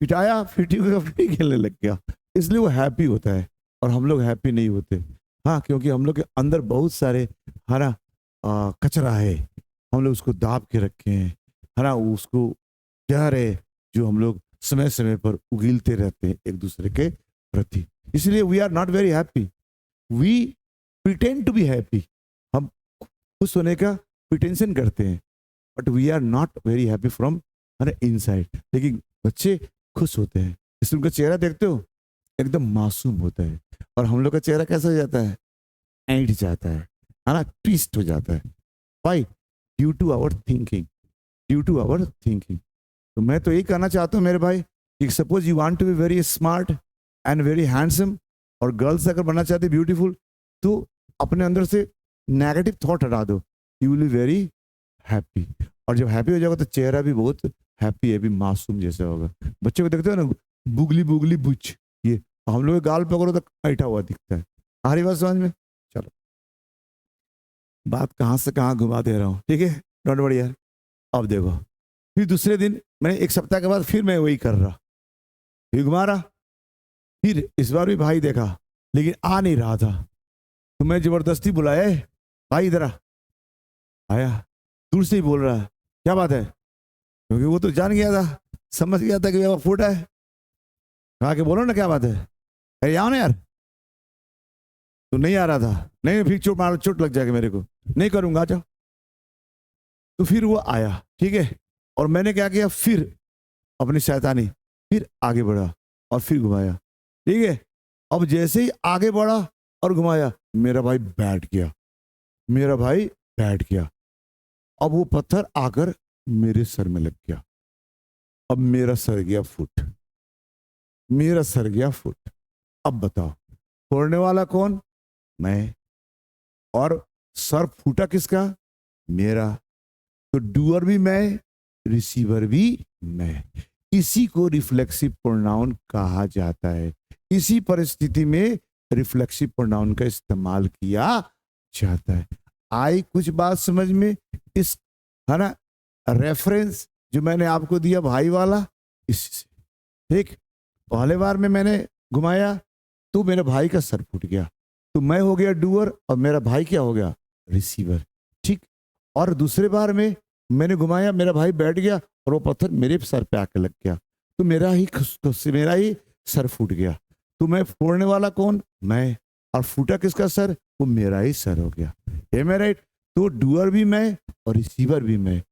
पिटाया फिटी हुआ फिर खेलने लग गया, इसलिए वो हैप्पी होता है, और हम लोग हैप्पी नहीं होते। हाँ, क्योंकि हम लोग के अंदर बहुत सारे, है ना, कचरा है, हम लोग उसको दाब के रखे हैं, है ना, उसको जहर है जो हम लोग समय समय पर उगीलते रहते हैं एक दूसरे के प्रति। इसलिए we are not very happy, we pretend to be happy. हम खुश होने का प्रिटेंशन करते हैं, but we are not very happy from inside. लेकिन बच्चे खुश होते हैं, इसलिए उनका चेहरा देखते हो एकदम मासूम होता है, और हम लोग का चेहरा कैसा हो जाता है? ऐंठ जाता है ना, ट्विस्ट हो जाता है। Why? Due to our thinking, due to our thinking. तो मैं तो यही कहना चाहता हूँ मेरे भाई, कि suppose you want to be very smart and very handsome, और गर्ल्स अगर बनना चाहते ब्यूटीफुल, तो अपने अंदर से नेगेटिव थॉट हटा दो, you will be very happy. और जब हैप्पी हो जाएगा तो चेहरा भी बहुत हैप्पी है, भी मासूम जैसा होगा। बच्चों को देखते हो ना, बुगली बुगली बुच, ये हम लोग गाल पकड़ो तो ऐठा हुआ दिखता है। आ रही बात समझ में? चलो, बात कहाँ से कहाँ घुमा दे रहा हूँ, ठीक है, डोंट वरी यार। अब देखो, फिर दूसरे दिन मैंने, एक सप्ताह के बाद फिर मैं वही कर रहा, फिर घुमा रहा, फिर इस बार भी भाई देखा, लेकिन आ नहीं रहा था, तो मैं जबरदस्ती बुलाया, भाई इधर आ। आया, दूर से ही बोल रहा है, क्या बात है? क्योंकि वो तो जान गया था, समझ गया था कि फूटा है। कहा कि बोलो ना क्या बात है, अरे आओ ना यार। तो नहीं आ रहा था, नहीं फिर चोट मार, चोट लग जाएगी मेरे को, नहीं करूंगा, आ जाओ। तो फिर वो आया, ठीक है, और मैंने क्या किया, फिर अपनी शैतानी, फिर आगे बढ़ा और फिर घुमाया, ठीक है। अब जैसे ही आगे बढ़ा और घुमाया, मेरा भाई बैठ गया, मेरा भाई बैठ गया। अब वो पत्थर आकर मेरे सर में लग गया, अब मेरा सर गया फुट, मेरा सर गया फुट। अब बताओ, फोड़ने वाला कौन? मैं। और सर फूटा किसका? मेरा। तो डूअर भी मैं, रिसीवर भी मैं। इसी को रिफ्लेक्सिव प्रोनाउन कहा जाता है। इसी परिस्थिति में रिफ्लेक्सिव प्रोनाउन का इस्तेमाल किया जाता है। आई कुछ बात समझ में? इस, है ना, रेफरेंस जो मैंने आपको दिया भाई वाला, इससे, ठीक। पहले बार में मैंने घुमाया तो मेरे भाई का सर फूट गया, तो मैं हो गया डूअर और मेरा भाई क्या हो गया? रिसीवर, ठीक। और दूसरे बार में मैंने घुमाया, मेरा भाई बैठ गया और वो पत्थर मेरे सर पे आके लग गया, तो मेरा ही सर फूट गया। तो मैं फोड़ने वाला कौन? मैं। और फूटा किसका सर? वो मेरा ही सर हो गया। एम आई राइट? तो डूअर भी मैं और रिसीवर भी मैं।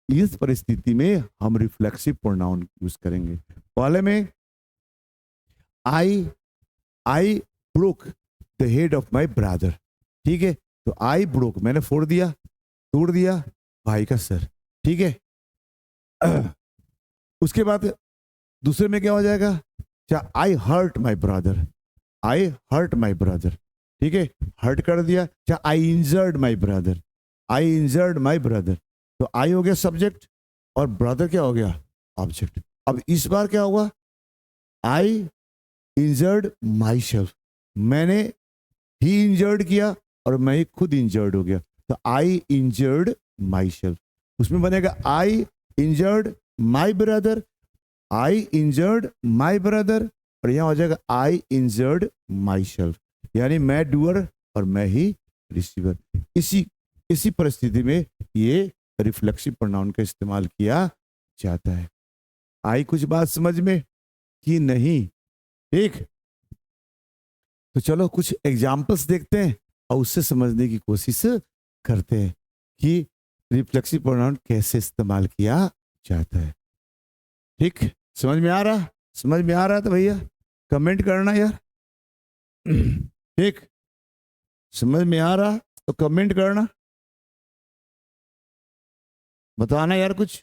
इस परिस्थिति में हम रिफ्लेक्सिव प्रोनाउन यूज करेंगे। पहले में I broke the head of my brother, ठीक है। तो आई ब्रोक, मैंने फोड़ दिया, तोड़ दिया भाई का सर, ठीक है। उसके बाद दूसरे में क्या हो जाएगा? क्या? I hurt my brother, I hurt my brother, ठीक है, हर्ट कर दिया। क्या? I injured my brother, I injured my brother. तो आई हो गया सब्जेक्ट, और ब्रदर क्या हो गया, ऑब्जेक्ट। अब इस बार क्या हुआ, आई इंजर्ड माई सेल्फ, मैंने ही इंजर्ड किया और मैं ही खुद इंजर्ड हो गया, तो आई इंजर्ड माई सेल्फ। उसमें बनेगा I injured my brother, I injured my brother, और यहां हो जाएगा आई इंजर्ड माई सेल्फ, यानी मैं डूअर और मैं ही रिसीवर। इसी परिस्थिति में ये रिफ्लेक्सिव प्रोनाउन का इस्तेमाल किया जाता है। आई कुछ बात समझ में कि नहीं? ठीक, तो चलो कुछ एग्जाम्पल्स देखते हैं और उससे समझने की कोशिश करते हैं कि रिफ्लेक्सिव प्रोनाउन कैसे इस्तेमाल किया जाता है। ठीक, समझ में आ रहा? समझ में आ रहा तो भैया कमेंट करना यार। ठीक, समझ में आ रहा तो कमेंट करना, बताना यार कुछ।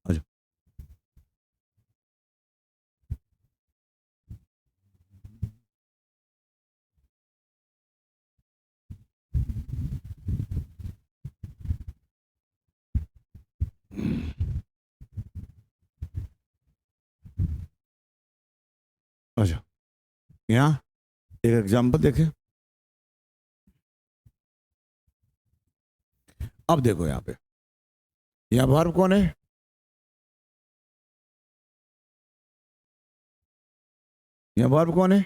अच्छा, अच्छा, यहाँ एक एग्जाम्पल देखें। अब देखो यहाँ पे, यहाँ वर्ब कौन है? यहाँ वर्ब कौन है?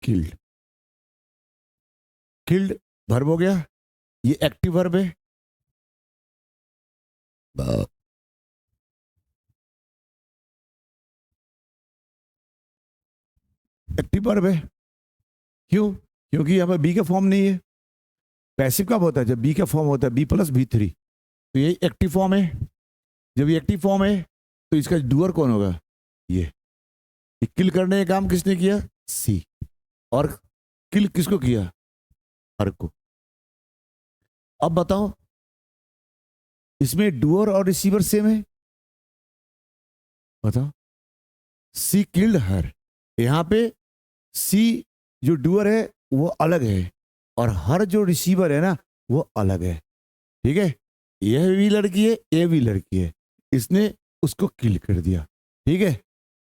किल्ड। किल्ड वर्ब हो गया, ये एक्टिव वर्ब है। एक्टिव वर्ब है, क्यों? क्योंकि यहाँ पे बी का फॉर्म नहीं है। पैसिव कब होता है? जब बी का फॉर्म होता है B+B3, तो ये एक्टिव फॉर्म है। जब ये एक्टिव फॉर्म है तो इसका डूअर कौन होगा? ये किल करने का काम किसने किया? सी। और किल किसको किया? हर को। अब बताओ, इसमें डूअर और रिसीवर सेम है? बताओ, सी किल्ड हर, यहां पे सी जो डूअर है वो अलग है और हर जो रिसीवर है ना वो अलग है। ठीक है, यह भी लड़की है, यह भी लड़की है, इसने उसको किल कर दिया। ठीक है,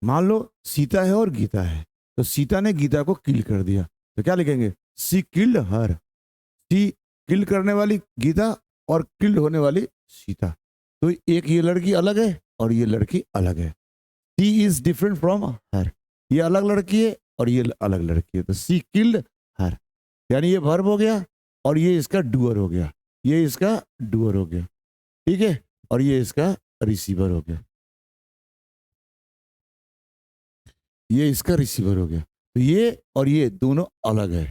मान लो सीता है और गीता है, तो सीता ने गीता को किल कर दिया, तो क्या लिखेंगे? सी किल्ड हर। सी किल करने वाली गीता और किल्ड होने वाली सीता, तो एक ये लड़की अलग है और ये लड़की अलग है। सी इज डिफरेंट फ्रॉम हर, ये अलग लड़की है और ये अलग लड़की है, तो सी किल्ड हर, यानी ये वर्ब हो गया और ये इसका डूअर हो गया, ये इसका डूअर हो गया। ठीक है, और ये इसका रिसीवर हो गया, ये इसका रिसीवर हो गया। तो ये और ये दोनों अलग है।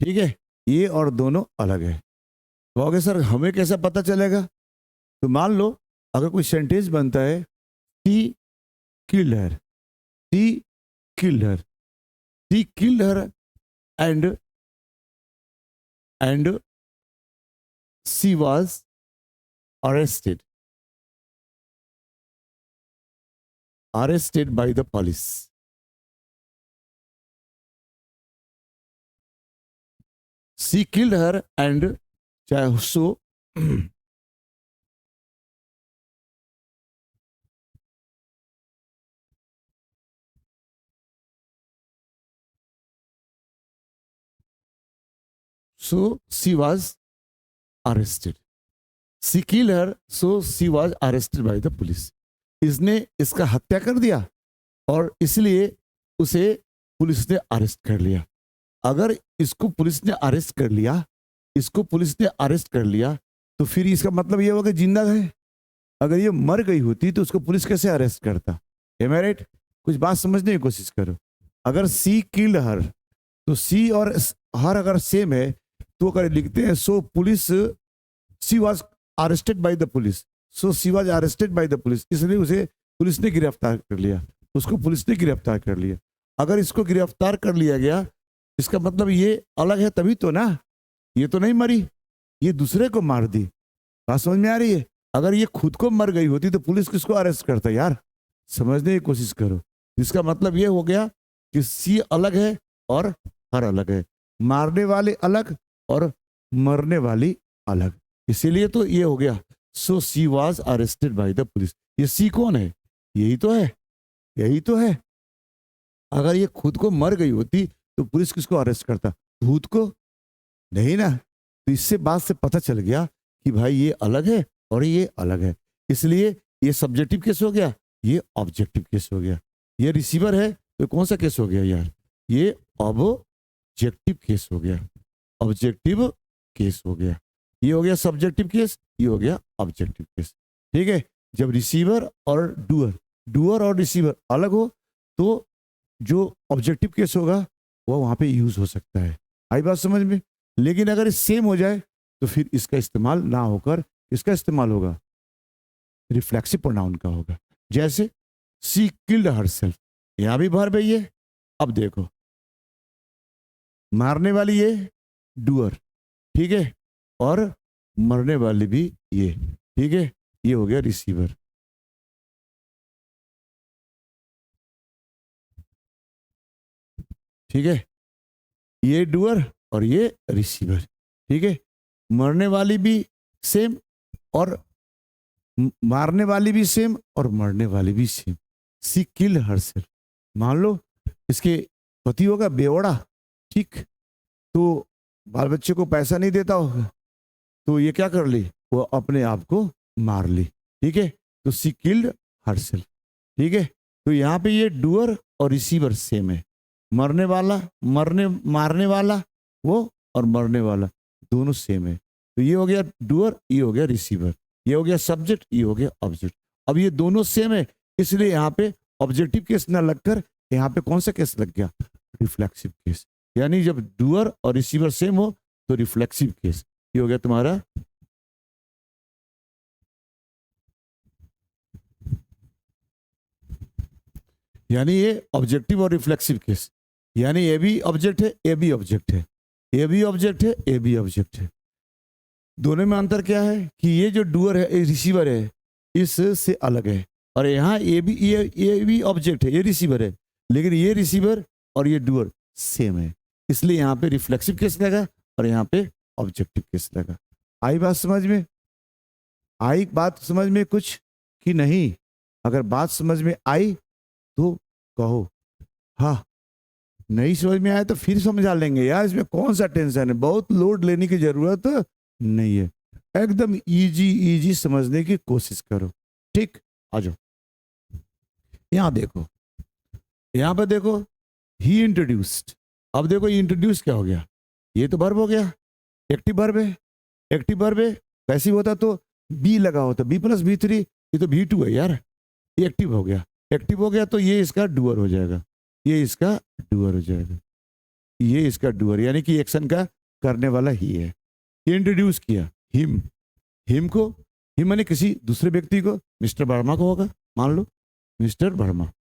ठीक है, ये और दोनों अलग है। तो आगे सर हमें कैसा पता चलेगा? तो मान लो अगर कोई सेंटेंस बनता है, she killed her, she killed her, she killed her and she was arrested by the police. She killed her and so so she was arrested. She killed her, so she was arrested by the police. इसने इसका हत्या कर दिया और इसलिए उसे police ने arrest कर लिया। अगर इसको पुलिस ने अरेस्ट कर लिया, इसको पुलिस ने अरेस्ट कर लिया, तो फिर इसका मतलब ये होगा जिंदा है। अगर ये मर गई होती तो उसको पुलिस कैसे अरेस्ट करता? Am I right? कुछ बात समझने की कोशिश करो। अगर सी किल्ड हर, तो सी और हर अगर सेम है तो अगर लिखते हैं so police, she was arrested by the police, so she was arrested by the police, इसलिए उसे पुलिस ने गिरफ्तार कर लिया, उसको पुलिस ने गिरफ्तार कर लिया। अगर इसको गिरफ्तार कर लिया गया, इसका मतलब ये अलग है तभी तो ना, ये तो नहीं मरी, ये दूसरे को मार दी। बात समझ में आ रही है? अगर ये खुद को मर गई होती तो पुलिस किसको अरेस्ट करता यार? समझने की कोशिश करो। इसका मतलब ये हो गया कि सी अलग है और हर अलग है, मारने वाले अलग और मरने वाली अलग। इसीलिए तो ये हो गया, so she was arrested by the police. ये सी कौन है? यही तो है, यही तो है। अगर ये खुद को मर गई होती तो पुलिस किसको अरेस्ट करता? भूत को? नहीं ना। तो इससे बात से पता चल गया कि भाई ये अलग है और ये अलग है। इसलिए ये सब्जेक्टिव केस हो गया, ये ऑब्जेक्टिव केस हो गया। ये रिसीवर है तो कौन सा केस हो गया यार? ये ऑब्जेक्टिव केस हो गया, ऑब्जेक्टिव केस हो गया। ये हो गया सब्जेक्टिव केस, ये हो गया ऑब्जेक्टिव केस। ठीक है। जब रिसीवर और डूअर, डूअर और रिसीवर अलग हो तो जो ऑब्जेक्टिव केस होगा वो वहां पे यूज हो सकता है। आई बात समझ में? लेकिन अगर सेम हो जाए तो फिर इसका इस्तेमाल ना होकर इसका इस्तेमाल होगा, रिफ्लेक्सिव प्रोनाउन का होगा। जैसे सी किल्ड हरसेल्फ, यहां भी वर्ब है ये। अब देखो, मारने वाली ये डूअर, ठीक है, और मरने वाली भी ये, ठीक है। ये हो गया रिसीवर। ठीक है, ये डूअर और ये रिसीवर। ठीक है, मरने वाली भी सेम और मारने वाली भी सेम और मरने वाली भी सेम। सी किल्ड हरसेल्फ। मान लो इसके पति होगा बेवड़ा, ठीक, तो बाल बच्चे को पैसा नहीं देता होगा तो ये क्या कर ली? वो अपने आप को मार ली। ठीक है, तो सी किल्ड हरसेल्फ। ठीक है, तो यहाँ पे ये डूअर और रिसीवर सेम है। मरने वाला, मारने वाला वो, और मरने वाला दोनों सेम है। तो ये हो गया डूअर, ये हो गया रिसीवर, ये हो गया सब्जेक्ट, ये हो गया ऑब्जेक्ट। अब ये दोनों सेम है, इसलिए यहाँ पे ऑब्जेक्टिव केस ना लगकर यहाँ पे कौन सा केस लग गया? Reflexive case. यानी जब डूअर और रिसीवर सेम हो तो रिफ्लेक्सिव केस। ये हो गया तुम्हारा यानी ये ऑब्जेक्टिव और रिफ्लेक्सिव केस। यानी ए भी ऑब्जेक्ट है, ए भी ऑब्जेक्ट है, ए भी ऑब्जेक्ट है, ए भी ऑब्जेक्ट है। दोनों में अंतर क्या है कि ये जो डूअर है, रिसीवर है, इससे अलग है। और यहाँ ये भी ऑब्जेक्ट है, ये रिसीवर है, लेकिन ये रिसीवर और ये डूअर सेम है। इसलिए यहाँ पे रिफ्लेक्सिव केस लगा और यहाँ पे ऑब्जेक्टिव केस लगा। आई बात समझ में? आई बात समझ में कुछ कि नहीं? अगर बात समझ में आई तो कहो हाँ, नहीं समझ में आया तो फिर समझा लेंगे यार, इसमें कौन सा टेंशन है, बहुत लोड लेने की जरूरत नहीं है। एकदम इजी इजी समझने की कोशिश करो। ठीक, आ जाओ। यहां देखो, यहां पर देखो, ही इंट्रोड्यूस्ड। अब देखो ये इंट्रोड्यूस क्या हो गया? ये तो वर्ब हो गया, एक्टिव वर्ब है। एक्टिव वर्ब है, पैसिव होता तो बी लगा होता, बी प्लस बी थ्री, ये तो बी टू है यार। ये एक्टिव हो गया, एक्टिव हो गया तो ये इसका डूअर हो जाएगा, ये इसका डूअर हो जाएगा, ये इसका डूअर, यानी कि एक्शन का करने वाला ही है। इंट्रोड्यूस किया हिम, हिम को, हिम माने किसी दूसरे व्यक्ति को, मिस्टर वर्मा को होगा, मान लो मिस्टर वर्मा,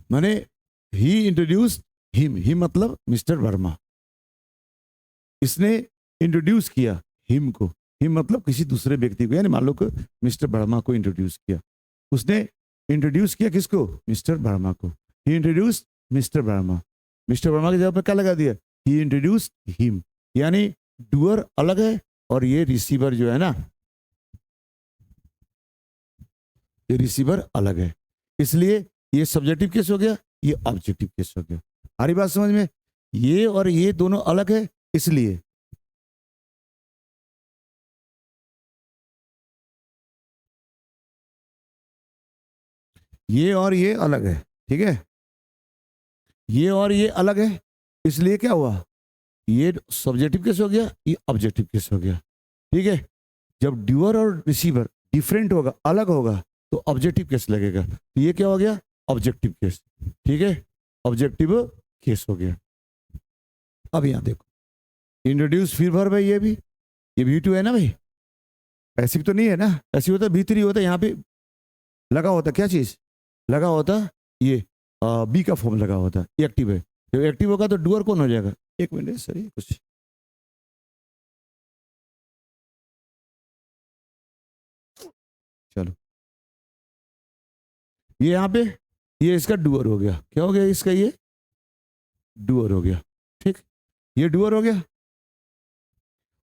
माने ही इंट्रोड्यूस हिम, हिम मतलब मिस्टर वर्मा। इसने इंट्रोड्यूस किया हिम को, हिम मतलब किसी दूसरे व्यक्ति को, यानी मान लो कि मिस्टर वर्मा को इंट्रोड्यूस किया। उसने इंट्रोड्यूस किया किसको? मिस्टर वर्मा को। He introduce mister Verma, mister Verma की जगह पर क्या लगा दिया? He introduce him. यानी डूअर अलग है और ये रिसीवर जो है ना, ये रिसीवर अलग है। इसलिए ये सब्जेक्टिव केस हो गया, ये ऑब्जेक्टिव केस हो गया। हमारी बात समझ में? ये और ये दोनों अलग है, इसलिए ये और ये अलग है। ठीक है, ये और ये अलग है, इसलिए क्या हुआ? ये सब्जेक्टिव केस हो गया, ये ऑब्जेक्टिव केस हो गया। ठीक है, जब ड्यूअर और रिसीवर डिफरेंट होगा, अलग होगा, तो ऑब्जेक्टिव केस लगेगा। तो ये क्या हो गया? Objective case. ठीक है, ऑब्जेक्टिव केस हो गया। अब यहां देखो, इंट्रोड्यूस फिर वर्ब है, ये भी टू है ना भाई, पैसिव तो नहीं है ना, पैसिव होता भीतरी होता, यहाँ पे लगा होता क्या चीज लगा होता? ये बी का फॉर्म लगा होता, एक्टिव है। जब एक्टिव होगा तो डूअर कौन हो जाएगा? एक मिनट सर, कुछ चलो ये यहाँ पे ये इसका डूअर हो गया। क्या हो गया इसका? ये डूअर हो गया। ठीक, ये डूअर हो गया।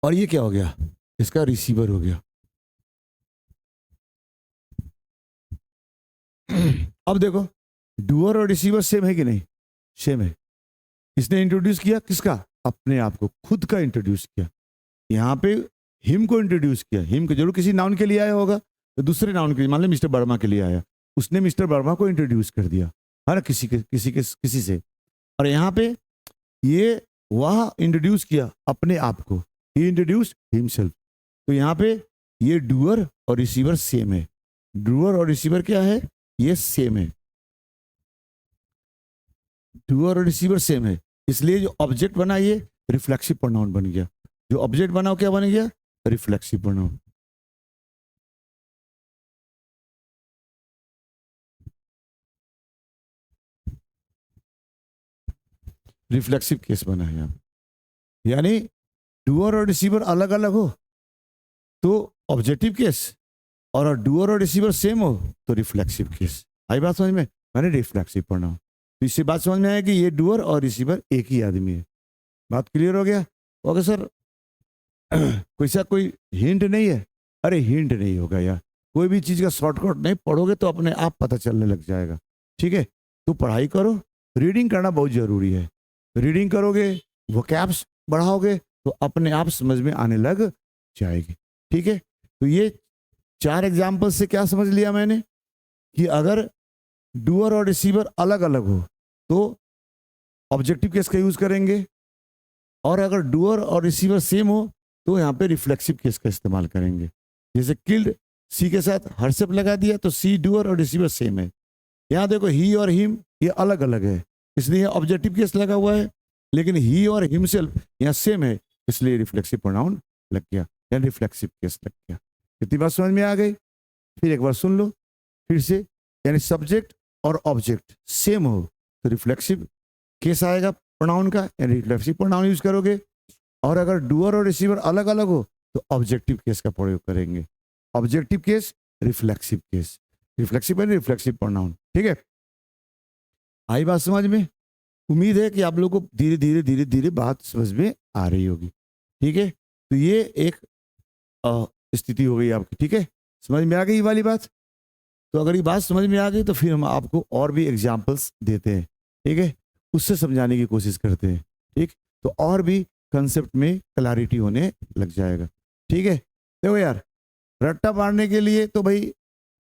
और ये क्या हो गया? इसका रिसीवर हो गया। अब देखो, डूअर और रिसीवर सेम है कि नहीं? सेम है। इसने इंट्रोड्यूस किया किसका? अपने आप को, खुद का इंट्रोड्यूस किया। यहाँ पे हिम को इंट्रोड्यूस किया। हिम को जरूर किसी नाउन के लिए आया होगा, तो दूसरे नाउन के लिए, मान लो मिस्टर वर्मा के लिए आया, उसने मिस्टर वर्मा को इंट्रोड्यूस कर दिया है ना, किसी से। और यहाँ पे ये वह इंट्रोड्यूस किया अपने आप को, ही इंट्रोड्यूस हिमसेल्फ। तो यहाँ पे ये डूअर और रिसीवर सेम है। डूअर और रिसीवर क्या है? ये सेम है। डूअर और रिसीवर सेम है, इसलिए जो ऑब्जेक्ट बना ये रिफ्लेक्सिव प्रोनाउन बन गया। जो ऑब्जेक्ट बना क्या बन गया? Reflexive pronoun. रिफ्लेक्सिव केस बना है यहाँ, यानी डूअर और रिसीवर अलग अलग हो तो ऑब्जेक्टिव केस, और डूअर और रिसीवर सेम हो तो रिफ्लेक्सिव केस। आई बात समझ में? मैंने रिफ्लेक्सिव प्रोनाउन, तो इससे बात समझ में आया कि ये डूअर और रिसीवर एक ही आदमी है। बात क्लियर हो गया? Okay sir. कोई हिंट नहीं है? अरे हिंट नहीं होगा यार, कोई भी चीज का शॉर्टकट नहीं, पढ़ोगे तो अपने आप पता चलने लग जाएगा। ठीक है, तो पढ़ाई करो, रीडिंग करना बहुत जरूरी है। रीडिंग करोगे, वोकैब्स बढ़ाओगे तो अपने आप समझ में आने लग जाएगी। ठीक है, तो ये 4 एग्जाम्पल से क्या समझ लिया मैंने कि अगर डूअर और रिसीवर अलग अलग हो तो ऑब्जेक्टिव केस का यूज करेंगे, और अगर डूअर और रिसीवर सेम हो तो यहाँ पे रिफ्लेक्सिव केस का इस्तेमाल करेंगे। जैसे किल्ड, सी के साथ हर्षप लगा दिया तो सी डूअर और रिसीवर सेम है। यहाँ देखो ही और हिम ये अलग अलग है, इसलिए ऑब्जेक्टिव केस लगा हुआ है, लेकिन ही और हिमसेल्फ यहाँ सेम है, इसलिए रिफ्लेक्सिव प्रोनाउन लग गया, या रिफ्लेक्सिव केस लग गया। कितनी बात समझ में आ गई? फिर एक बार सुन लो फिर से, यानी सब्जेक्ट और ऑब्जेक्ट सेम हो तो रिफ्लेक्सिव केस आएगा प्रोनाउन का, यानी रिफ्लेक्सिव प्रोनाउन यूज करोगे। और अगर डूअर और रिसीवर अलग अलग हो तो ऑब्जेक्टिव केस का प्रयोग करेंगे। Objective case, reflexive case, reflexive यानी रिफ्लेक्सिव प्रोनाउन। ठीक है, आई बात समझ में? उम्मीद है कि आप लोगों को धीरे धीरे धीरे धीरे बात समझ में आ रही होगी। ठीक है, तो ये एक स्थिति हो गई आपकी। ठीक है, समझ में आ गई ये वाली बात? तो अगर ये बात समझ में आ गई तो फिर हम आपको और भी एग्जाम्पल्स देते हैं। ठीक है, उससे समझाने की कोशिश करते हैं। ठीक, तो और भी कंसेप्ट में क्लैरिटी होने लग जाएगा। ठीक है, देखो यार, रट्टा मारने के लिए तो भाई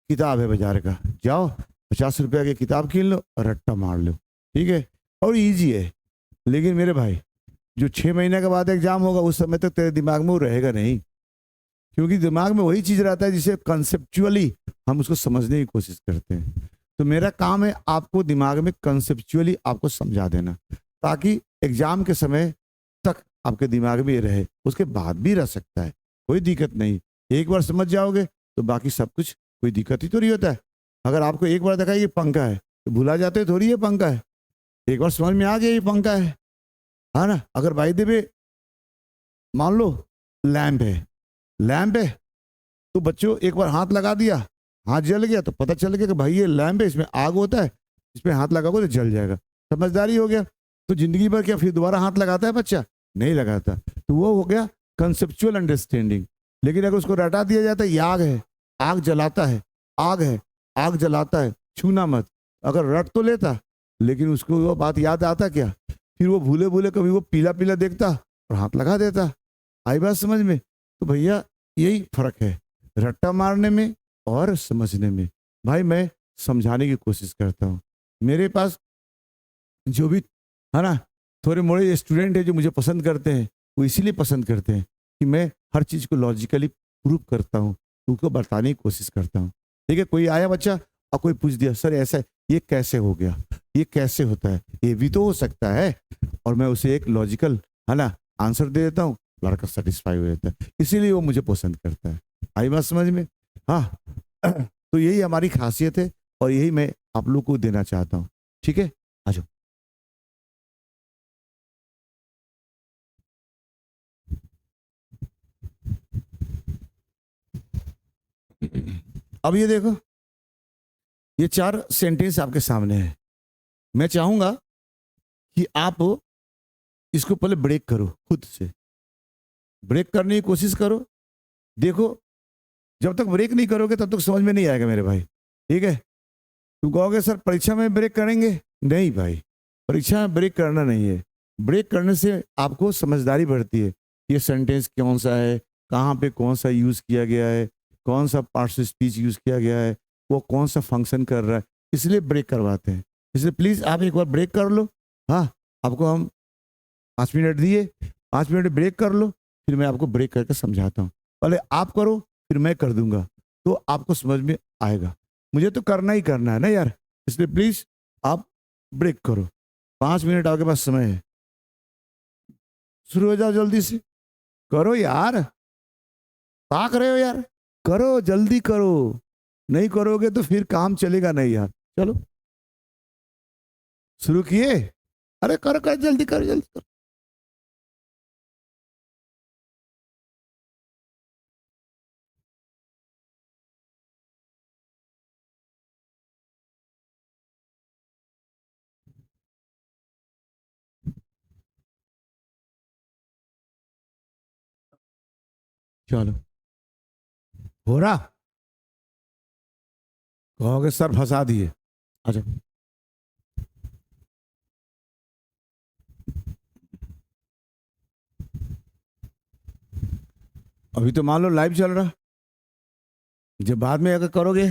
किताब है बाजार का, जाओ 50 रुपया की किताब कीन लो और रट्टा मार लो। ठीक है, और इजी है। लेकिन मेरे भाई, जो 6 महीने के बाद एग्जाम होगा उस समय तक तेरे दिमाग में वो रहेगा नहीं, क्योंकि दिमाग में वही चीज रहता है जिसे कंसेप्चुअली हम उसको समझने की कोशिश करते हैं। तो मेरा काम है आपको दिमाग में कंसेप्चुअली आपको समझा देना, ताकि एग्जाम के समय तक आपके दिमाग में ये रहे। उसके बाद भी रह सकता है, कोई दिक्कत नहीं। एक बार समझ जाओगे तो बाकी सब कुछ कोई दिक्कत ही तो नहीं होता है। अगर आपको एक बार देखा ये पंखा है तो भुला जाते थोड़ी ये पंखा है, एक बार समझ में आ गया ये पंखा है ना। अगर भाई देवे मान लो लैंप है, लैंप है तो बच्चों एक बार हाथ लगा दिया, हाथ जल गया तो पता चल गया कि भाई ये लैंप है, इसमें आग होता है, इसमें हाथ लगाओगे तो जल जाएगा। समझदारी हो गया। तो जिंदगी भर क्या फिर दोबारा हाथ लगाता है बच्चा? नहीं लगाता। तो वो हो गया कंसेप्चुअल अंडरस्टैंडिंग। लेकिन अगर उसको रटा दिया जाता है, ये आग है, आग जलाता है, आग है, आग जलाता है, छूना मत, अगर रट तो लेता, लेकिन उसको वो बात याद आता क्या? फिर वो भूले भूले कभी वो पीला पीला देखता और हाथ लगा देता। आई बात समझ में? तो भैया यही फर्क है रट्टा मारने में और समझने में। भाई मैं समझाने की कोशिश करता हूँ। मेरे पास जो भी है ना थोड़े मोड़े स्टूडेंट है जो मुझे पसंद करते हैं, वो इसीलिए पसंद करते हैं कि मैं हर चीज़ को लॉजिकली प्रूव करता हूँ, उनको बताने की कोशिश करता हूँ। ठीक है, कोई आया बच्चा और कोई पूछ दिया सर ऐसा है, ये कैसे हो गया, ये कैसे होता है, ये भी तो हो सकता है, और मैं उसे एक लॉजिकल है ना आंसर दे देता हूँ, लड़का सेटिस्फाई हो जाता है। इसीलिए वो मुझे पसंद करता है। आई बात समझ में? हाँ, तो यही हमारी खासियत है और यही मैं आप लोग को देना चाहता हूँ। ठीक है, आ जाओ। अब ये देखो, ये 4 सेंटेंस आपके सामने है। मैं चाहूंगा कि आप इसको पहले ब्रेक करो, खुद से ब्रेक करने की कोशिश करो। देखो, जब तक ब्रेक नहीं करोगे तब तक समझ में नहीं आएगा मेरे भाई, ठीक है। तुम कहोगे सर परीक्षा में ब्रेक करेंगे, नहीं भाई, परीक्षा में ब्रेक करना नहीं है। ब्रेक करने से आपको समझदारी बढ़ती है, ये सेंटेंस कौन सा है, कहाँ पे कौन सा यूज़ किया गया है, कौन सा पार्ट्स ऑफ स्पीच यूज़ किया गया है, वो कौन सा फंक्शन कर रहा है, इसलिए ब्रेक करवाते हैं। इसलिए प्लीज़ आप एक बार ब्रेक कर लो। हाँ, आपको हम 5 मिनट दिए, 5 मिनट ब्रेक कर लो, फिर मैं आपको ब्रेक करके समझाता हूँ। पहले आप करो, फिर मैं कर दूंगा, तो आपको समझ में आएगा। मुझे तो करना ही करना है ना यार, इसलिए प्लीज आप ब्रेक करो। 5 मिनट आपके पास समय है, शुरू हो जाओ जल्दी से, करो यार, ताक रहे हो यार, करो जल्दी करो, नहीं करोगे तो फिर काम चलेगा नहीं यार। चलो शुरू किए, अरे करो करो जल्दी करो जल्दी करो। चलो हो रहा, कहोगे सर फंसा दिए। अच्छा, अभी तो मान लो लाइव चल रहा, जब बाद में अगर करोगे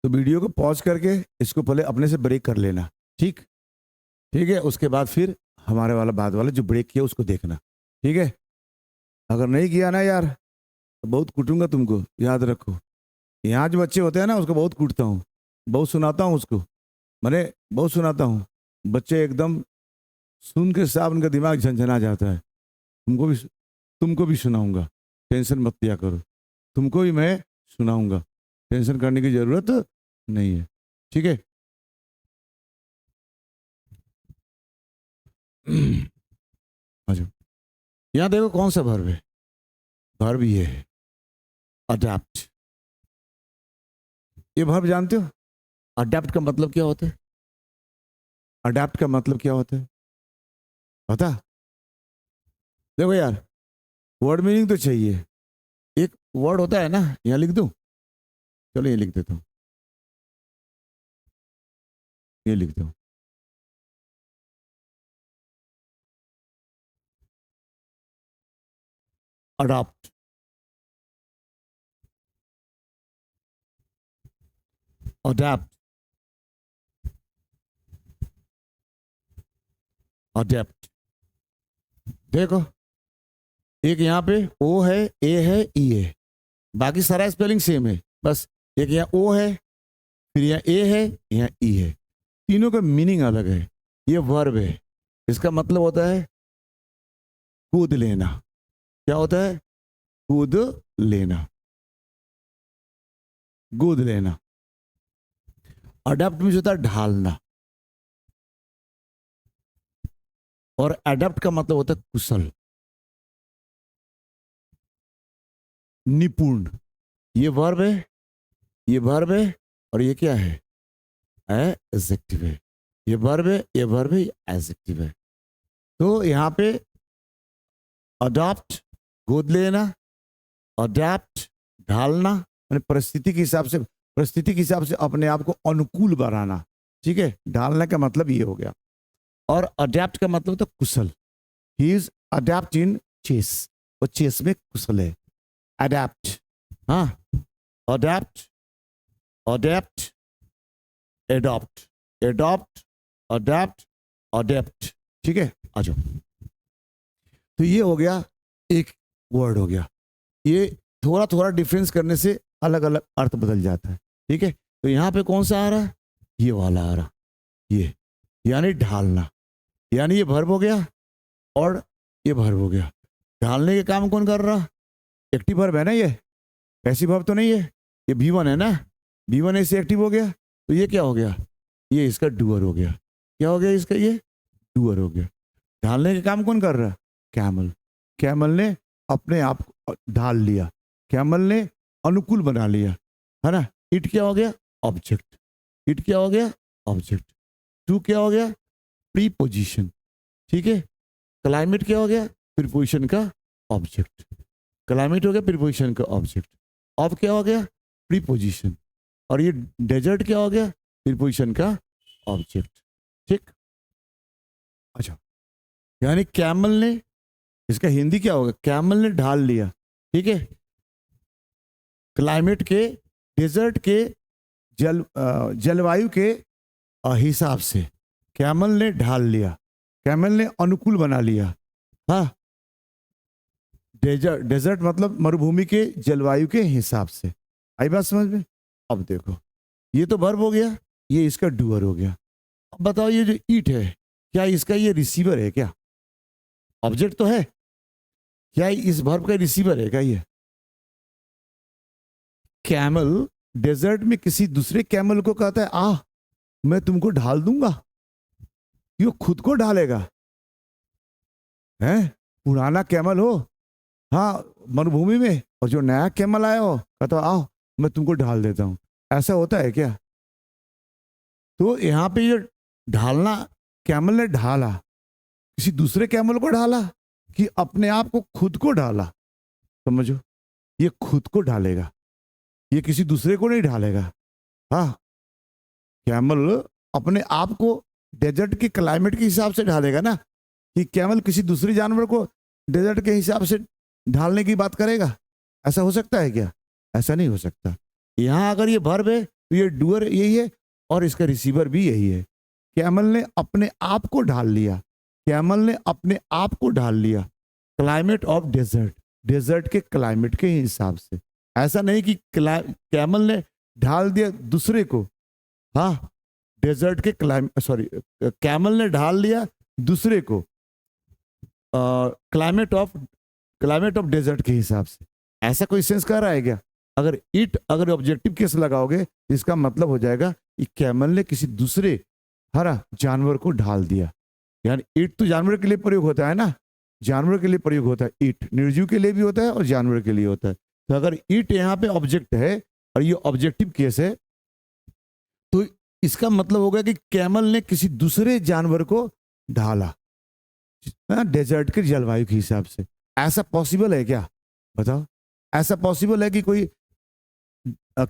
तो वीडियो को पॉज करके इसको पहले अपने से ब्रेक कर लेना, ठीक, ठीक है। उसके बाद फिर हमारे वाला बाद वाला जो ब्रेक किया उसको देखना, ठीक है। अगर नहीं किया ना यार तो बहुत कूटूंगा तुमको, याद रखो। यहाँ जो बच्चे होते हैं ना उसको बहुत कूटता हूँ, बहुत सुनाता हूँ उसको, मैंने बहुत सुनाता हूँ। बच्चे एकदम सुन के साफ उनका दिमाग झंझना जाता है। तुमको भी सुनाऊंगा, टेंशन मत लिया करो, तुमको भी मैं सुनाऊंगा, टेंशन करने की जरूरत नहीं है, ठीक है। अच्छा, यहाँ देखो कौन सा वर्ब है, वर्ब ये है अडैप्ट। ये वर्ब जानते हो, अडैप्ट का मतलब क्या होता है? अडैप्ट का मतलब क्या होता है पता? देखो यार, वर्ड मीनिंग तो चाहिए। एक वर्ड होता है ना, यहाँ लिख दूं, चलो ये लिख देता हूँ, ये लिख दो, अडॉप्ट, अडैप्ट, अडैप्ट। देखो, एक यहाँ पे ओ है, ए है, ई है, बाकी सारा स्पेलिंग सेम है, बस एक यहाँ ओ है, फिर यहाँ ए है, यहाँ ई है, तीनों का मीनिंग अलग है। ये वर्ब है, इसका मतलब होता है कूद लेना। क्या होता है? कूद लेना, कूद लेना। अडैप्ट मीन्स होता है ढालना, और अडैप्ट का मतलब होता है कुशल, निपुण। ये वर्ब है, ये वर्ब है, और ये क्या है? एडजेक्टिव है। ये वर्ब है, ये वर्ब है, ये एडजेक्टिव है। तो यहाँ पे अडॉप्ट गोद लेना, अडैप्ट ढालना, यानी परिस्थिति के हिसाब से, परिस्थिति के हिसाब से अपने आप को अनुकूल बनाना, ठीक है। ढालने का मतलब ये हो गया। और अडैप्ट का मतलब तो कुशल, he is adept in chess, वो चेस में कुशल है। अडैप्ट, हाँ, adept, adept, adopt, adopt, adept, adept, ठीक है। आ जाओ, तो ये हो गया, एक वर्ड हो गया। ये थोड़ा थोड़ा डिफरेंस करने से अलग अलग अर्थ बदल जाता है, ठीक है। तो यहाँ पे कौन सा आ रहा है? ये वाला आ रहा, ये यानी ढालना, यानी ये वर्ब हो गया और ये वर्ब हो गया। ढालने के काम कौन कर रहा? एक्टिव वर्ब है ना, ये पैसिव वर्ब तो नहीं है, ये V1 है ना, V1 ऐसे एक्टिव हो गया, तो ये क्या हो गया? ये इसका डूअर हो गया। क्या हो गया इसका? ये डूअर हो गया। ढालने के काम कौन कर रहा? कैमल, कैमल ने अपने आप को ढाल लिया, कैमल ने अनुकूल बना लिया, है ना। इट क्या हो गया? ऑब्जेक्ट। इट क्या हो गया? ऑब्जेक्ट। टू क्या हो गया? प्रीपोजिशन। ठीक है। क्लाइमेट क्या हो गया? प्रीपोजिशन का ऑब्जेक्ट। क्लाइमेट हो गया प्रीपोजिशन का ऑब्जेक्ट। ऑफ क्या हो गया? प्रीपोजिशन। और ये डेजर्ट क्या हो गया? प्रीपोजिशन का ऑब्जेक्ट। ठीक। अच्छा, यानी कैमल ने, इसका हिंदी क्या होगा? कैमल ने ढाल लिया। ठीक है। क्लाइमेट के, डेजर्ट के, जलवायु के हिसाब से कैमल ने ढाल लिया, कैमल ने अनुकूल बना लिया। हाँ, डेजर्ट मतलब मरुभूमि के जलवायु के हिसाब से। आई बात समझ में? अब देखो, ये तो वर्ब हो गया, ये इसका डूअर हो गया। अब बताओ, ये जो ईट है, क्या इसका ये रिसीवर है क्या? ऑब्जेक्ट तो है, क्या इस वर्ब का रिसीवर है क्या? ये कैमल डेजर्ट में किसी दूसरे कैमल को कहता है, मैं तुमको ढाल दूंगा। ये खुद को ढालेगा? है पुराना कैमल हो, हाँ, मरुभूमि में, और जो नया कैमल आया हो कहता आओ मैं तुमको ढाल देता हूं। ऐसा होता है क्या? तो यहां पे ये ढालना, कैमल ने ढाला, किसी दूसरे कैमल को ढाला कि अपने आप को खुद को ढाला? समझो, ये खुद को ढालेगा, ये किसी दूसरे को नहीं ढालेगा। हाँ, कैमल अपने आप को डेजर्ट के क्लाइमेट के हिसाब से ढालेगा ना, कि कैमल किसी दूसरे जानवर को डेजर्ट के हिसाब से ढालने की बात करेगा? ऐसा हो सकता है क्या? ऐसा नहीं हो सकता। यहां अगर ये वर्ब है तो ये डूअर यही है और इसका रिसीवर भी यही है। कैमल ने अपने आप को ढाल लिया, कैमल ने अपने आप को ढाल लिया क्लाइमेट ऑफ डेजर्ट, डेजर्ट के क्लाइमेट के हिसाब से। ऐसा नहीं कि कैमल ने ढाल दिया दूसरे को। हाँ, डेजर्ट के कैमल ने ढाल लिया दूसरे को क्लाइमेट ऑफ डेजर्ट के हिसाब से। ऐसा कोई सेंस कर रहा है क्या? अगर ऑब्जेक्टिव केस लगाओगे, इसका मतलब हो जाएगा कि कैमल ने किसी दूसरे हरा जानवर को ढाल दिया। यानी ईट तो जानवर के लिए प्रयोग होता है ना, जानवर के लिए प्रयोग होता है। ईट निर्जीव के लिए भी होता है और जानवर के लिए होता है। तो अगर ईट यहाँ पे ऑब्जेक्ट है और ये ऑब्जेक्टिव केस है, तो इसका मतलब होगा कि कैमल ने किसी दूसरे जानवर को ढाला डेजर्ट के जलवायु के हिसाब से। ऐसा पॉसिबल है क्या? बताओ, ऐसा पॉसिबल है कि कोई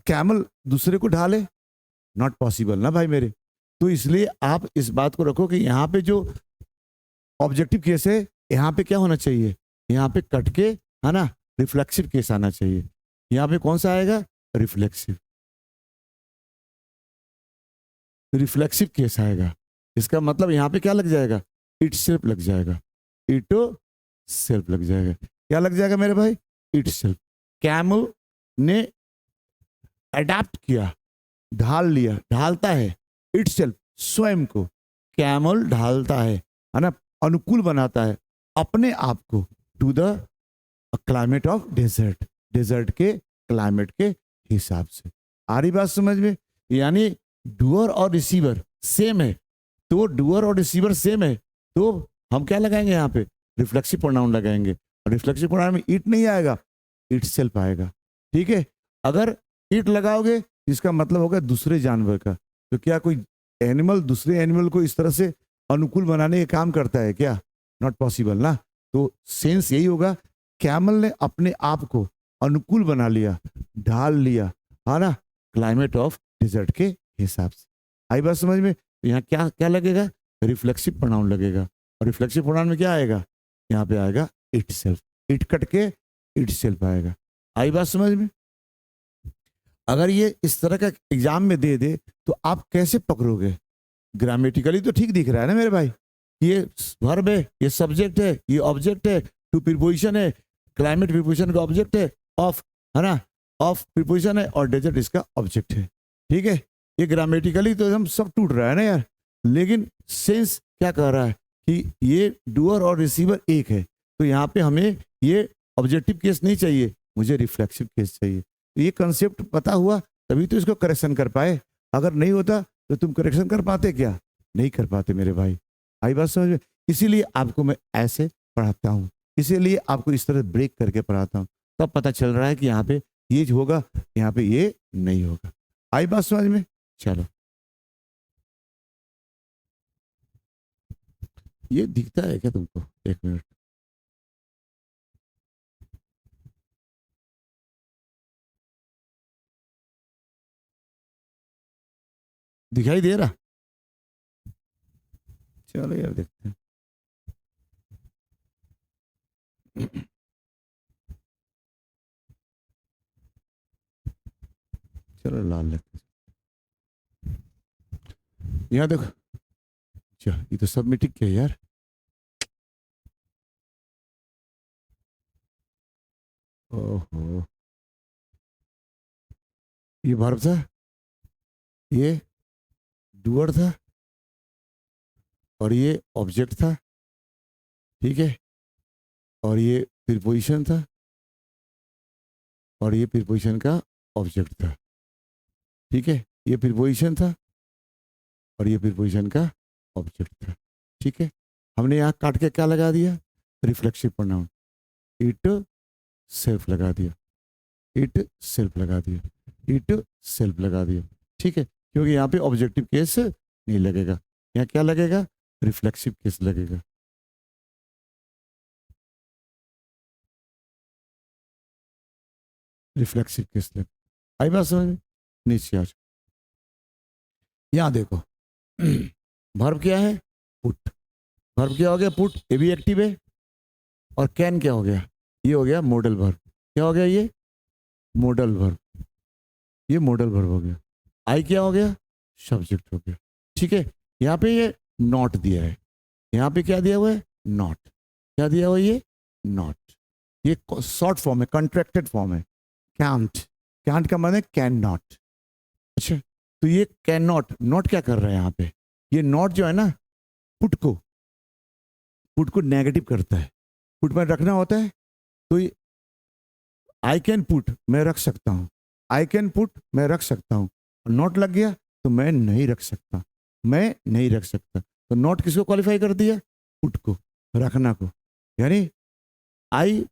कैमल दूसरे को ढाले? नॉट पॉसिबल ना भाई मेरे। तो इसलिए आप इस बात को रखो कि यहाँ पे जो ऑब्जेक्टिव केस है, यहाँ पे क्या होना चाहिए? यहाँ पे कट के, है ना, रिफ्लेक्सिव केस आना चाहिए। यहाँ पे कौन सा आएगा? रिफ्लेक्सिव, रिफ्लेक्सिव केस आएगा। इसका मतलब यहाँ पे क्या लग जाएगा? इट सेल्फ लग जाएगा, इट सेल्फ लग जाएगा। क्या लग जाएगा मेरे भाई? It self. कैमल ने अडैप्ट किया, ढाल लिया, ढालता है इट सेल्फ, स्वयं को। कैमल ढालता है ना, अनुकूल बनाता है अपने आप को to the climate of desert, desert के क्लाइमेट के हिसाब से। आ रही बात समझ में? यानी डूअर और रिसीवर सेम है, तो डूअर और रिसीवर सेम है, तो हम क्या लगाएंगे यहाँ पे? रिफ्लेक्सिव प्रोनाउन लगाएंगे। रिफ्लेक्सिव प्रोनाउन में इट नहीं आएगा, इट सेल्फ आएगा। ठीक है। अगर इट लगाओगे इसका मतलब होगा दूसरे जानवर का। तो क्या कोई एनिमल दूसरे एनिमल को इस तरह से अनुकूल बनाने का काम करता है क्या? नॉट पॉसिबल ना। तो सेंस यही होगा, कैमल ने अपने आप को अनुकूल बना लिया, ढाल लिया, है ना, क्लाइमेट ऑफ डेजर्ट के हिसाब से। आई बात समझ में? यहाँ क्या क्या लगेगा? रिफ्लेक्सिव प्रोनाउन लगेगा। और रिफ्लेक्सिव प्रोनाउन में क्या आएगा? यहाँ पे आएगा इट सेल्फ, इट कट के इट सेल्फ आएगा। आई बात समझ में? अगर ये इस तरह का एग्जाम में दे दे तो आप कैसे पकड़ोगे? ग्रामेटिकली तो ठीक दिख रहा है ना मेरे भाई, ये वर्ब है, ये सब्जेक्ट है, ये ऑब्जेक्ट है, टू प्रीपोजिशन है, क्लाइमेट प्रीपोजिशन का ऑब्जेक्ट है, ऑफ, है ना, ऑफ प्रीपोजिशन है, और डेजर्ट इसका ऑब्जेक्ट है। ठीक है। ये ग्रामेटिकली तो हम सब टूट रहा है ना यार, लेकिन सेंस क्या कह रहा है कि ये डूअर और रिसीवर एक है। तो यहाँ पे हमें ये ऑब्जेक्टिव केस नहीं चाहिए, मुझे रिफ्लेक्सिव केस चाहिए। तो ये कंसेप्ट पता हुआ तभी तो इसको करेक्शन कर पाए। अगर नहीं होता तो तुम करेक्शन कर पाते क्या? नहीं कर पाते मेरे भाई। आई बात समझ में? इसीलिए आपको मैं ऐसे पढ़ाता हूँ, इसीलिए आपको इस तरह ब्रेक करके पढ़ाता हूँ। तब पता चल रहा है कि यहाँ पे ये होगा, यहाँ पे ये नहीं होगा। आई बात समझ में? चलो, ये दिखता है क्या तुमको? एक मिनट, दिखाई दे रहा? चलो यार देखते हैं। चलो लाल लेते हैं। यहाँ देखो, अच्छा ये तो सबमिटिंग किया यार। ओहो, ये वर्ब था, ये डूअर था, और ये ऑब्जेक्ट था, ठीक है, और ये प्रीपोजिशन था, और ये प्रीपोजिशन का ऑब्जेक्ट था, ठीक है, ये प्रीपोजिशन था और ये प्रीपोजिशन का ऑब्जेक्ट था, ठीक है। हमने यहाँ काट के क्या लगा दिया? रिफ्लेक्सिव प्रोनाउन, इट सेल्फ लगा दिया, इट सेल्फ लगा दिया, इट सेल्फ लगा दिया, ठीक है, क्योंकि यहाँ पे ऑब्जेक्टिव केस नहीं लगेगा, यहाँ क्या लगेगा? रिफ्लेक्सिव केस लगेगा। रिफ्लेक्सिव केस लगेगा। आई बात समझ में? नीचे आ जाओ, यहाँ देखो। वर्ब क्या है? पुट। वर्ब क्या हो गया? पुट। ये भी एक्टिव है। और कैन क्या हो गया? ये हो गया मॉडल वर्ब। क्या हो गया? ये मॉडल वर्ब, ये मॉडल वर्ब हो गया। आई क्या हो गया? सब्जेक्ट हो गया, ठीक है। यहाँ पे ये नॉट दिया है, यहाँ पे क्या दिया हुआ है? नॉट। क्या दिया हुआ है? ये नॉट। ये शॉर्ट फॉर्म है, कंट्रैक्टेड फॉर्म है। कैंट, कैंट का मतलब कैन नॉट। अच्छा, तो ये कैन नॉट, नॉट क्या कर रहा है यहाँ पे? ये नॉट जो है ना, पुट को, पुट को नेगेटिव करता है। पुट में रखना होता है, तो आई कैन पुट, मैं रख सकता हूँ, आई कैन पुट, मैं रख सकता हूँ, नॉट लग गया तो मैं नहीं रख सकता, मैं नहीं रख सकता। तो नॉट किसको क्वालिफाई कर दिया? पुट को, रखना को। यानी आई,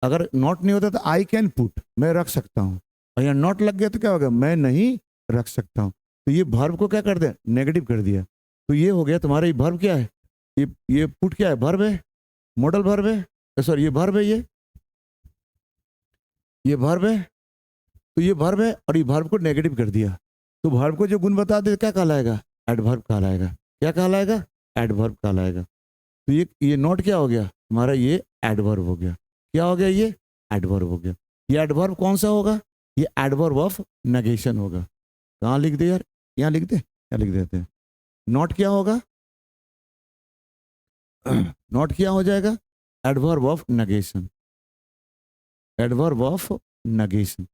अगर नॉट नहीं होता तो आई कैन पुट, मैं रख सकता हूँ, और यहाँ नॉट लग गया तो क्या होगा? मैं नहीं रख सकता हूँ। तो ये वर्ब को क्या कर दिया? नेगेटिव कर दिया। तो ये हो गया तुम्हारा, ये वर्ब क्या है? ये पुट क्या है? वर्ब है, मॉडल वर्ब है, सॉरी ये वर्ब है, ये वर्ब है। तो ये वर्ब है और ये वर्ब को नेगेटिव कर दिया, तो वर्ब को जो गुण बता दे क्या कहलाएगा? एडवर्ब कहलाएगा। क्या कहलाएगा? एडवर्ब कहलाएगा। तो ये नॉट क्या हो गया हमारा? ये एडवर्ब हो गया। क्या हो गया? ये एडवर्ब हो गया। ये एडवर्ब कौन सा होगा? ये एडवर्ब ऑफ नेगेशन होगा। कहाँ लिख दे यार? यहाँ लिख दे, क्या लिख देते हैं? नॉट क्या होगा? नॉट क्या हो जाएगा? Adverb of negation, adverb of negation.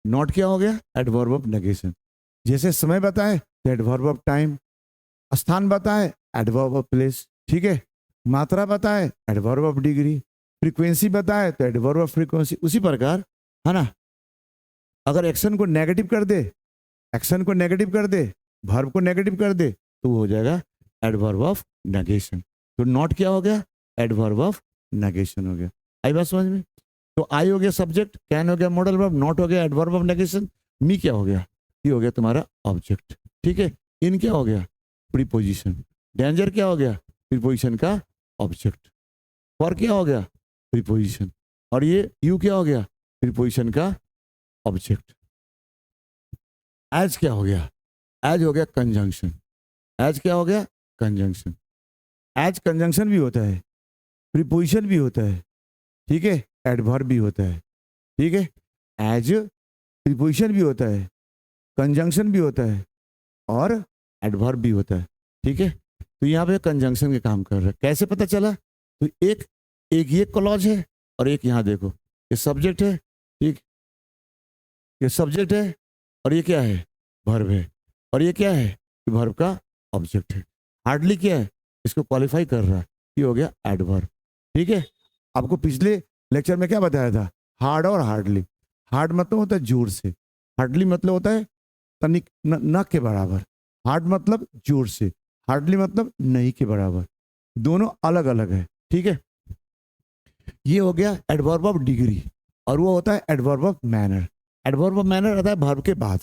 Not क्या हो गया? Adverb of negation. जैसे समय बताए तो एडवर्ब ऑफ टाइम, स्थान बताए एडवर्ब ऑफ प्लेस, ठीक है, मात्रा बताए एडवर्ब ऑफ डिग्री, फ्रीक्वेंसी बताए तो एडवर्ब ऑफ फ्रीक्वेंसी। उसी प्रकार है ना, अगर एक्शन को नेगेटिव कर दे, एक्शन को नेगेटिव कर दे, वर्ब को नेगेटिव कर दे, तो वो हो जाएगा एडवर्ब ऑफ नेगेशन। तो नॉट क्या हो गया? एडवर्ब ऑफ नेगेशन हो गया। आई बात समझ में? तो आई हो गया सब्जेक्ट, कैन हो गया मॉडल वर्ब, नॉट हो गया एडवर्ब ऑफ नेगेशन, मी क्या हो गया? ये हो गया तुम्हारा ऑब्जेक्ट, ठीक है। इन क्या हो गया? प्रीपोजिशन। डेंजर क्या हो गया? प्रीपोजिशन का ऑब्जेक्ट। फॉर क्या हो गया? प्रीपोजिशन। और ये यू क्या हो गया? प्रीपोजिशन का ऑब्जेक्ट। एज क्या हो गया? एज हो गया कंजंक्शन। एज क्या हो गया? कंजंक्शन। एज कंजंक्शन भी होता है, प्रीपोजिशन भी होता है, ठीक है, एडवर्ब भी होता है, ठीक है। एज प्रीपोजिशन भी होता है, कंजंक्शन भी होता है, और एडवर्ब भी होता है, ठीक है। तो यहाँ पे कंजंक्शन के काम कर रहा है। कैसे पता चला? तो एक एक ये क्लॉज है और एक यहाँ देखो, ये सब्जेक्ट है, ठीक, ये सब्जेक्ट है, और ये क्या है? वर्ब है, और ये क्या है? वर्ब का ऑब्जेक्ट है। हार्डली क्या है? इसको क्वालिफाई कर रहा है, ये हो गया एडवर्ब, ठीक है। आपको पिछले लेक्चर में क्या बताया था? हार्ड और हार्डली। हार्ड मतलब होता है जोर से, हार्डली मतलब होता है तनिक न के बराबर। हार्ड मतलब जोर से, हार्डली मतलब नहीं के बराबर, दोनों अलग अलग है, ठीक है। ये हो गया एडवर्ब ऑफ डिग्री, और वो होता है adverb of manner. Adverb of manner आता है वर्ब के बाद,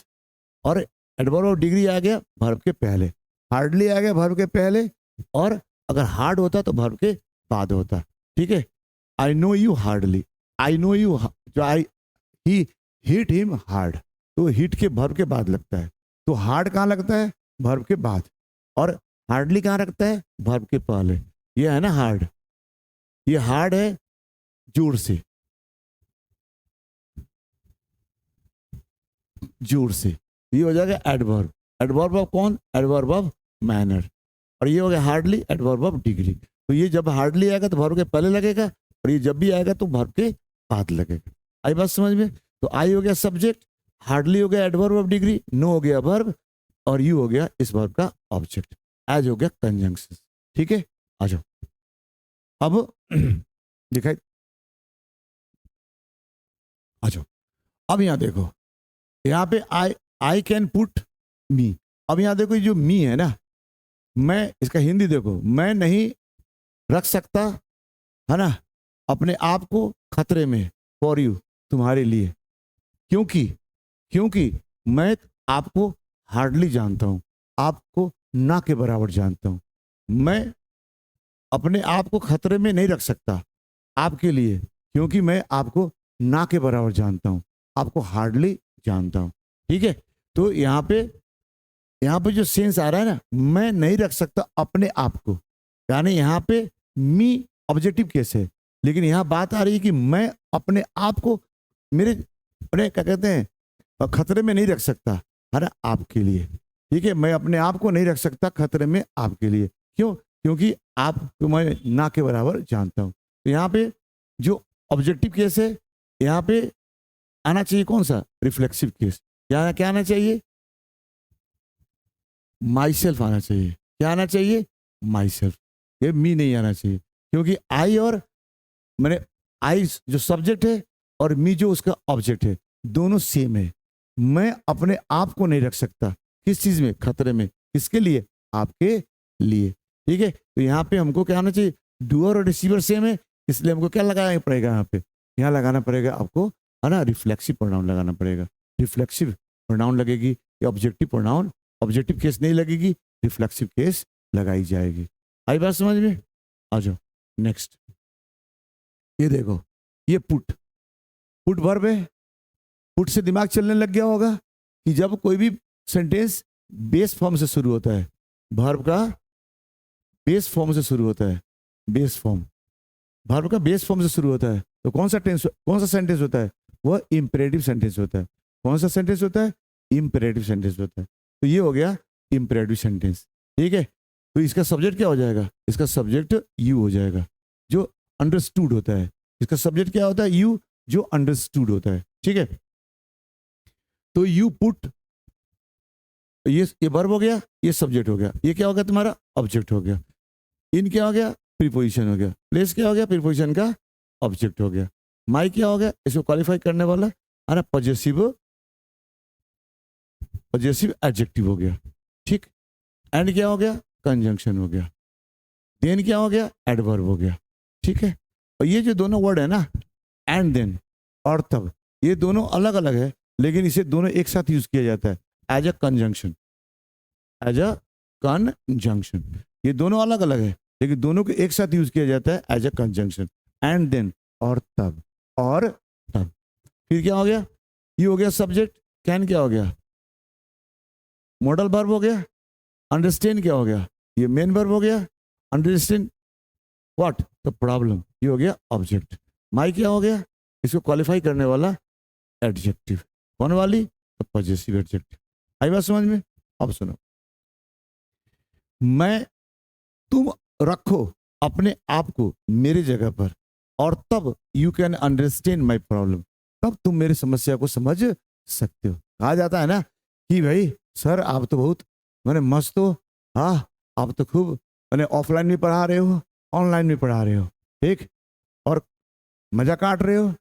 और एडवर्ब ऑफ डिग्री आ गया वर्ब के पहले, हार्डली आ गया वर्ब के पहले, और अगर हार्ड होता तो वर्ब के बाद होता। ठीक है, I know you hardly, I know you, जो आई ही हिट हिम हार्ड, तो हिट के वर्ब के बाद लगता है, तो हार्ड कहाँ लगता है, वर्ब के बाद, और हार्डली कहाँ लगता है, वर्ब के पहले। ये है ना हार्ड, ये हार्ड है जोर से, जोर से, ये हो जाएगा एडवर्ब। एडवर्ब ऑफ कौन, एडवर्ब ऑफ मैनर। और ये हो गया हार्डली एडवर्ब ऑफ डिग्री। तो ये जब हार्डली आएगा तो वर्ब के पहले लगेगा, और ये जब भी आएगा तो वर्ब के बाद लगेगा। आई बात समझ में? तो आई हो गया सब्जेक्ट, हार्डली हो गया एडवर्ब ऑफ डिग्री, नो हो गया वर्ब, और यू हो गया इस वर्ब का ऑब्जेक्ट, एज हो गया कंजंक्शन। ठीक है, आ जाओ अब दिखाई, आ जाओ अब यहां देखो, यहाँ पे आई कैन पुट मी। अब यहाँ देखो, ये जो मी है ना, मैं, इसका हिंदी देखो, मैं नहीं रख सकता, है ना, अपने आप को खतरे में, फॉर यू, तुम्हारे लिए, क्योंकि, क्योंकि मैं आपको हार्डली जानता हूं, आपको ना के बराबर जानता हूं, मैं अपने आप को खतरे में नहीं रख सकता आपके लिए, क्योंकि मैं आपको ना के बराबर जानता हूं, आपको हार्डली जानता हूं। ठीक है, तो यहाँ पे जो सेंस आ रहा है ना, मैं नहीं रख सकता अपने आप को, यानी यहाँ पे मी ऑब्जेक्टिव केस है, लेकिन यहाँ बात आ रही है कि मैं अपने आप को, मेरे अपने क्या कहते हैं, खतरे में नहीं रख सकता, है ना, आपके लिए। ठीक है, मैं अपने आप को नहीं रख सकता खतरे में आपके लिए, क्यों, क्योंकि आपको मैं ना के बराबर जानता हूँ। तो यहाँ पे जो ऑब्जेक्टिव केस है, यहाँ पे आना चाहिए कौन सा, रिफ्लेक्सिव केस। यहाँ क्या आना चाहिए, माई सेल्फ आना चाहिए। क्या आना चाहिए, माई सेल्फ, ये मी नहीं आना चाहिए, क्योंकि आई और मैंने, आई जो सब्जेक्ट है और मी जो उसका ऑब्जेक्ट है, दोनों सेम है। मैं अपने आप को नहीं रख सकता किस चीज में, खतरे में, किसके लिए, आपके लिए। ठीक है, तो यहाँ पे हमको क्या आना चाहिए, डूअर और रिसीवर सेम है, इसलिए हमको क्या लगाना पड़ेगा, यहाँ पे, यहाँ लगाना पड़ेगा आपको, है ना, रिफ्लेक्सिव प्रोनाउन लगाना पड़ेगा। रिफ्लेक्सिव प्रोनाउन लगेगी, ये ऑब्जेक्टिव प्रोनाउन, ऑब्जेक्टिव केस नहीं लगेगी, रिफ्लेक्सिव केस लगाई जाएगी। आई बात समझ में? आ जाओ नेक्स्ट, ये देखो, ये पुट, पुट वर्ब है। पुट से दिमाग चलने लग गया होगा कि जब कोई भी सेंटेंस बेस फॉर्म से शुरू होता है, वर्ब का बेस फॉर्म से शुरू होता है, बेस फॉर्म, वर्ब का बेस फॉर्म से शुरू होता है, तो कौन सा टेंस, कौन सा सेंटेंस होता है, वह इंपेरेटिव सेंटेंस होता है। कौन सा सेंटेंस होता है, इंपेरेटिव सेंटेंस होता है। तो ये हो गया इंपेरेटिव सेंटेंस। ठीक है, तो इसका सब्जेक्ट क्या हो जाएगा, इसका सब्जेक्ट यू हो जाएगा, जो अंडरस्टूड होता है। इसका सब्जेक्ट क्या होता है, यू, जो अंडरस्टूड होता है। ठीक है, तो यू पुट, ये वर्ब हो गया, ये सब्जेक्ट हो गया, ये क्या हो गया तुम्हारा, ऑब्जेक्ट हो गया। इन क्या हो गया, प्रीपोजिशन हो गया। प्लेस क्या हो गया, प्रीपोजिशन का ऑब्जेक्ट हो गया। माई क्या हो गया, इसको क्वालिफाई करने वाला, है ना, पॉजेसिव, पॉजेसिव एडजेक्टिव हो गया। ठीक, एंड क्या हो गया, कंजंक्शन हो गया। देन क्या हो गया, एडवर्ब हो गया। ठीक है, और ये जो दोनों वर्ड है ना, एंड देन और तब, ये दोनों अलग अलग है, लेकिन इसे दोनों एक साथ यूज किया जाता है as a conjunction, as a conjunction. ये दोनों अलग अलग है, लेकिन दोनों को एक साथ यूज किया जाता है as a conjunction. And then और तब, और तब। फिर क्या हो गया, ये हो गया सब्जेक्ट, कैन क्या हो गया, मॉडल वर्ब हो गया। अंडरस्टैंड क्या हो गया, ये मेन वर्ब हो गया। अंडरस्टैंड व्हाट, द प्रॉब्लम, ये हो गया ऑब्जेक्ट। माई क्या हो गया, इसको क्वालिफाई करने वाला एडजेक्टिव। कौन वाली, द पॉजेसिव एडजेक्टिव। आई बात समझ में? अब सुनो, मैं, तुम रखो अपने आप को मेरी जगह पर, और तब you can understand my problem, तब तुम मेरी समस्या को समझ सकते हो। कहा जाता है ना कि भाई सर आप तो बहुत मैंने मस्त हो, हाँ आप तो खूब मैंने ऑफलाइन भी पढ़ा रहे हो, ऑनलाइन भी पढ़ा रहे हो, ठीक, और मजा काट रहे हो।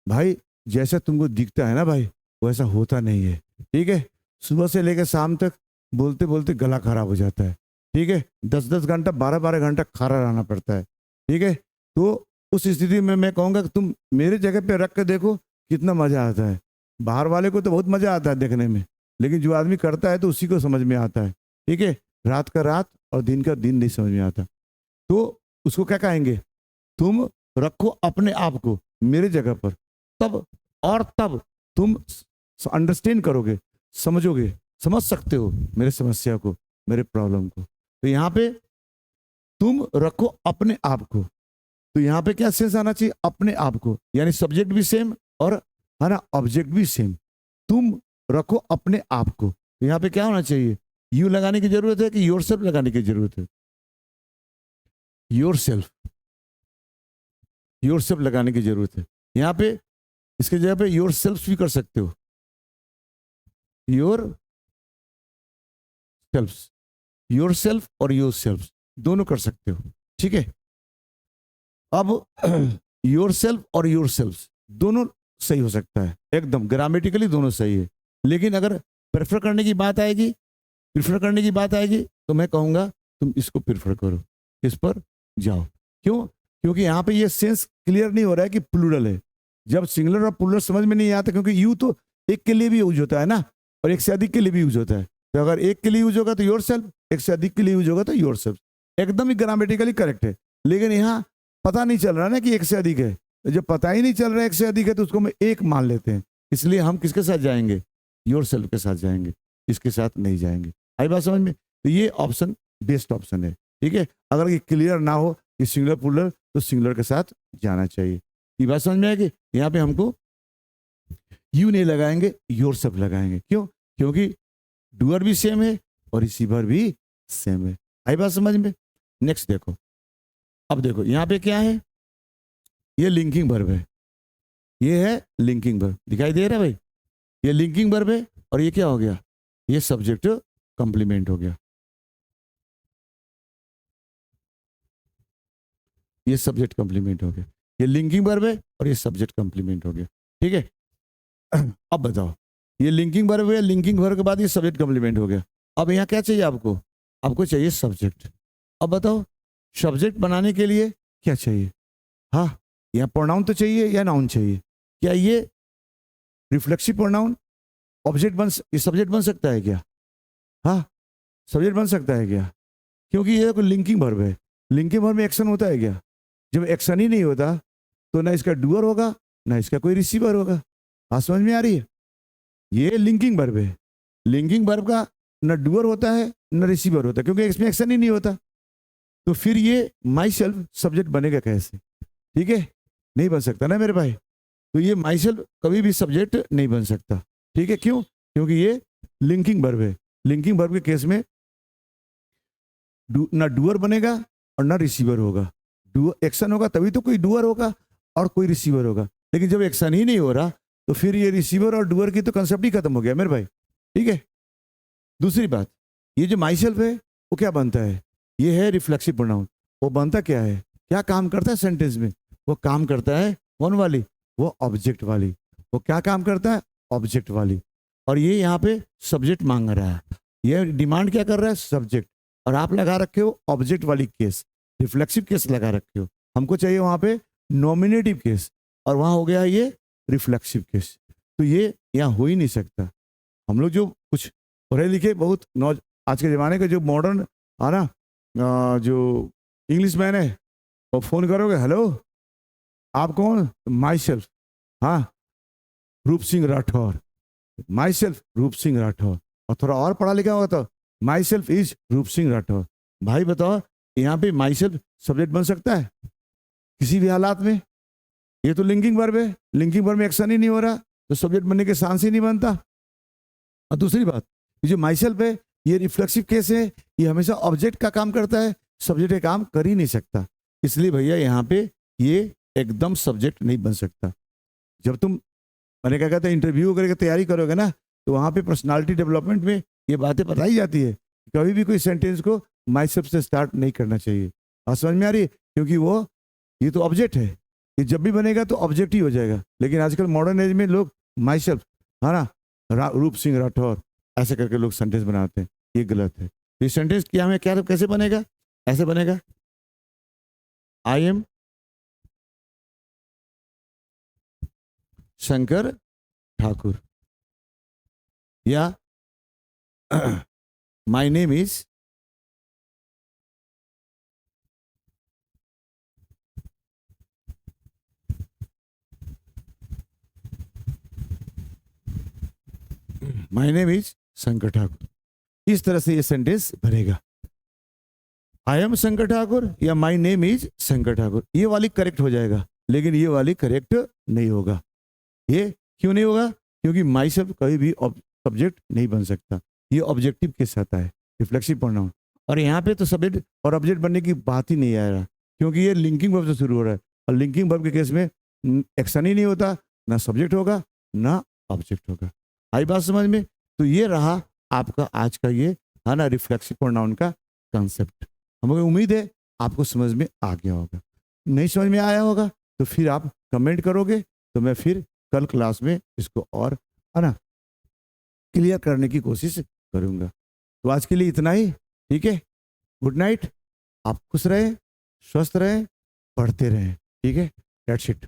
भाई जैसा तुमको दिखता है ना भाई, वैसा होता नहीं है। ठीक है, सुबह से लेकर शाम तक बोलते बोलते गला खराब हो जाता है। ठीक है, 10-10 घंटा 12-12 घंटा खड़ा रहना पड़ता है। ठीक है, तो उस स्थिति में मैं कहूँगा कि तुम मेरे जगह पे रख के देखो कितना मजा आता है। बाहर वाले को तो बहुत मजा आता है देखने में, लेकिन जो आदमी करता है तो उसी को समझ में आता है। ठीक है, रात का रात और दिन का दिन नहीं समझ में आता। तो उसको क्या कहेंगे, तुम रखो अपने आप को मेरे जगह पर, तब और तब तुम अंडरस्टैंड करोगे, समझोगे, समझ सकते हो मेरे समस्या को, मेरे प्रॉब्लम को। तो यहाँ पे तुम रखो अपने आप को, तो यहाँ पे क्या सेंस आना चाहिए, अपने आप को, यानी सब्जेक्ट भी सेम और है ना ऑब्जेक्ट भी सेम। तुम रखो अपने आप को, तो यहाँ पे क्या होना चाहिए, यू लगाने की जरूरत है कि योरसेल्फ लगाने की जरूरत है, योरसेल्फ, योरसेल्फ लगाने की जरूरत है। यहाँ पे इसके जगह पे योरसेल्फ भी कर सकते हो, योर सेल्फ, योरसेल्फ और योरसेल्फ दोनों कर सकते हो। ठीक है, अब योरसेल्फ और योरसेल्फ दोनों सही हो सकता है, एकदम ग्रामेटिकली दोनों सही है। लेकिन अगर प्रेफर करने की बात आएगी, प्रेफर करने की बात आएगी, तो मैं कहूंगा तुम इसको प्रेफर करो, इस पर जाओ। क्यों? क्योंकि यहाँ पे ये सेंस क्लियर नहीं हो रहा है कि प्लूरल है। जब सिंगुलर और प्लूरल समझ में नहीं आता, क्योंकि यू तो एक के लिए भी यूज होता है ना, और एक से अधिक के लिए भी यूज होता है। तो अगर एक के लिए यूज होगा तो योरसेल्फ, एक से अधिक के लिए यूज होगा तो योरसेल्फ, एकदम ही ग्रामेटिकली करेक्ट है। लेकिन यहाँ पता नहीं चल रहा ना कि एक से अधिक है, जब पता ही नहीं चल रहा है एक से अधिक है, तो उसको हम एक मान लेते हैं। इसलिए हम किसके साथ जाएंगे, योरसेल्फ के साथ जाएंगे, इसके साथ नहीं जाएंगे। आई बात समझ में? तो ये ऑप्शन बेस्ट ऑप्शन है। ठीक है, अगर ये क्लियर ना हो कि सिंगुलर प्लूरल, तो सिंगुलर के साथ जाना चाहिए। ये बात समझ में आएगी? यहाँ पे हमको यू नहीं लगाएंगे, योरसेल्फ लगाएंगे। क्यों? क्योंकि डूअर भी सेम है और रिसीवर भी सेम है। आई बात समझ में? नेक्स्ट देखो, अब देखो यहाँ पे क्या है, ये लिंकिंग वर्ब है, ये है लिंकिंग वर्ब, दिखाई दे रहा है भाई? ये लिंकिंग वर्ब है और ये क्या हो गया, ये सब्जेक्ट कंप्लीमेंट हो गया, ये सब्जेक्ट कंप्लीमेंट हो गया। ये लिंकिंग वर्ब है और ये सब्जेक्ट कंप्लीमेंट हो गया। ठीक है, अब बताओ, ये लिंकिंग वर्ब है, लिंकिंग वर्ब के बाद ये सब्जेक्ट कंप्लीमेंट हो गया। अब यहाँ क्या चाहिए आपको, आपको चाहिए सब्जेक्ट। अब बताओ सब्जेक्ट बनाने के लिए क्या चाहिए, हाँ यहाँ प्रोनाउन तो चाहिए या नाउन चाहिए? क्या ये रिफ्लेक्सिव प्रोनाउन ऑब्जेक्ट ये सब्जेक्ट बन सकता है क्या? हाँ सब्जेक्ट बन सकता है क्या? क्योंकि ये कोई लिंकिंग वर्ब है, लिंकिंग वर्ब में एक्शन होता है क्या? जब एक्शन ही नहीं होता तो ना इसका डूअर होगा ना इसका कोई रिसीवर होगा। बात समझ में आ रही है? ये लिंकिंग वर्ब है, लिंकिंग वर्ब का ना डूअर होता है ना रिसीवर होता है, क्योंकि इसमें एक्शन ही नहीं होता। तो फिर ये माई सेल्फ सब्जेक्ट बनेगा कैसे? ठीक है, नहीं बन सकता ना मेरे भाई। तो ये माई सेल्फ कभी भी सब्जेक्ट नहीं बन सकता। ठीक है, क्यों? क्योंकि ये लिंकिंग वर्ब है। लिंकिंग वर्ब के केस में ना डूअर बनेगा और ना रिसीवर होगा। डूअर एक्शन होगा तभी तो कोई डूअर होगा और कोई रिसीवर होगा, लेकिन जब एक्शन ही नहीं हो रहा तो फिर ये रिसीवर और डूअर की तो कंसेप्ट ही खत्म हो गया मेरे भाई। ठीक है, दूसरी बात, ये जो माई सेल्फ है वो क्या बनता है, ये है रिफ्लेक्सिव प्रोनाउन। वो बनता क्या है, क्या काम करता है सेंटेंस में? वो काम करता है कौन वाली, वो ऑब्जेक्ट वाली। वो क्या काम करता है, ऑब्जेक्ट वाली। और ये यहाँ पे सब्जेक्ट मांग रहा है, ये डिमांड क्या कर रहा है, सब्जेक्ट। और आप लगा रखे हो ऑब्जेक्ट वाली केस, रिफ्लेक्सिव केस लगा रखे हो। हमको चाहिए वहां पे नॉमिनेटिव केस, और वहां हो गया ये रिफ्लेक्सिव केस। तो ये यहाँ हो ही नहीं सकता। हम लोग जो कुछ पढ़े लिखे बहुत आज के ज़माने के जो मॉडर्न है ना, जो इंग्लिश मैन है, वो फ़ोन करोगे, हेलो आप कौन, माई सेल्फ, हाँ रूप सिंह राठौर, माई सेल्फ रूप सिंह राठौर। और थोड़ा और पढ़ा लिखा होगा तो माई सेल्फ इज रूप सिंह राठौर। भाई बताओ यहाँ पे माई सेल्फ सब्जेक्ट बन सकता है किसी भी हालात में? ये तो लिंकिंग वर्ब है, लिंकिंग वर्ब में एक्शन ही नहीं हो रहा तो सब्जेक्ट बनने के चांस ही नहीं बनता। और दूसरी बात, ये जो माई सेल्फ है ये रिफ्लेक्सिव केस है, ये हमेशा ऑब्जेक्ट का काम करता है, सब्जेक्ट का काम कर ही नहीं सकता। इसलिए भैया यहाँ पे ये एकदम सब्जेक्ट नहीं बन सकता। जब तुम मैंने क्या कहता है इंटरव्यू वगैरह की तैयारी करोगे ना, तो वहाँ पे पर्सनालिटी डेवलपमेंट में ये बातें बताई जाती है। कभी भी कोई सेंटेंस को माई सेल्फ से स्टार्ट नहीं करना चाहिए। और समझ में आ रही है? क्योंकि वो ये तो ऑब्जेक्ट है, ये जब भी बनेगा तो ऑब्जेक्ट ही हो जाएगा। लेकिन आजकल मॉडर्न एज में लोग माई सेल्फ है ना, रूप सिंह राठौर ऐसे करके लोग सेंटेंस बनाते हैं, ये गलत है। ये सेंटेंस क्या हमें क्या कैसे बनेगा, ऐसे बनेगा, आई एम शंकर ठाकुर, या my name is Shankar Thakur. इस तरह से ये सेंटेंस भरेगा। आई एम शंकर ठाकुर या my name is Shankar Thakur, ये वाली करेक्ट हो जाएगा, लेकिन ये वाली करेक्ट नहीं होगा। ये क्यों नहीं होगा? क्योंकि माई शब्द कभी भी सब्जेक्ट नहीं बन सकता, ये ऑब्जेक्टिव के साथ है, रिफ्लेक्सिव प्रोनाउन। और यहाँ पे तो सब्जेक्ट और ऑब्जेक्ट बनने की बात ही नहीं आ रहा, क्योंकि ये लिंकिंग वर्ब से शुरू हो रहा है, और लिंकिंग वर्ब के केस में एक्शन ही नहीं होता, ना सब्जेक्ट होगा ना ऑब्जेक्ट होगा। आई बात समझ में? तो ये रहा आपका आज का ये है ना रिफ्लेक्सिव प्रोनाउन का कंसेप्ट। हमें उम्मीद है आपको समझ में आ गया होगा। नहीं समझ में आया होगा तो फिर आप कमेंट करोगे, तो मैं फिर कल क्लास में इसको और है ना क्लियर करने की कोशिश करूंगा। तो आज के लिए इतना ही, ठीक है। गुड नाइट, आप खुश रहे, स्वस्थ रहे, पढ़ते रहें, ठीक है। That's it.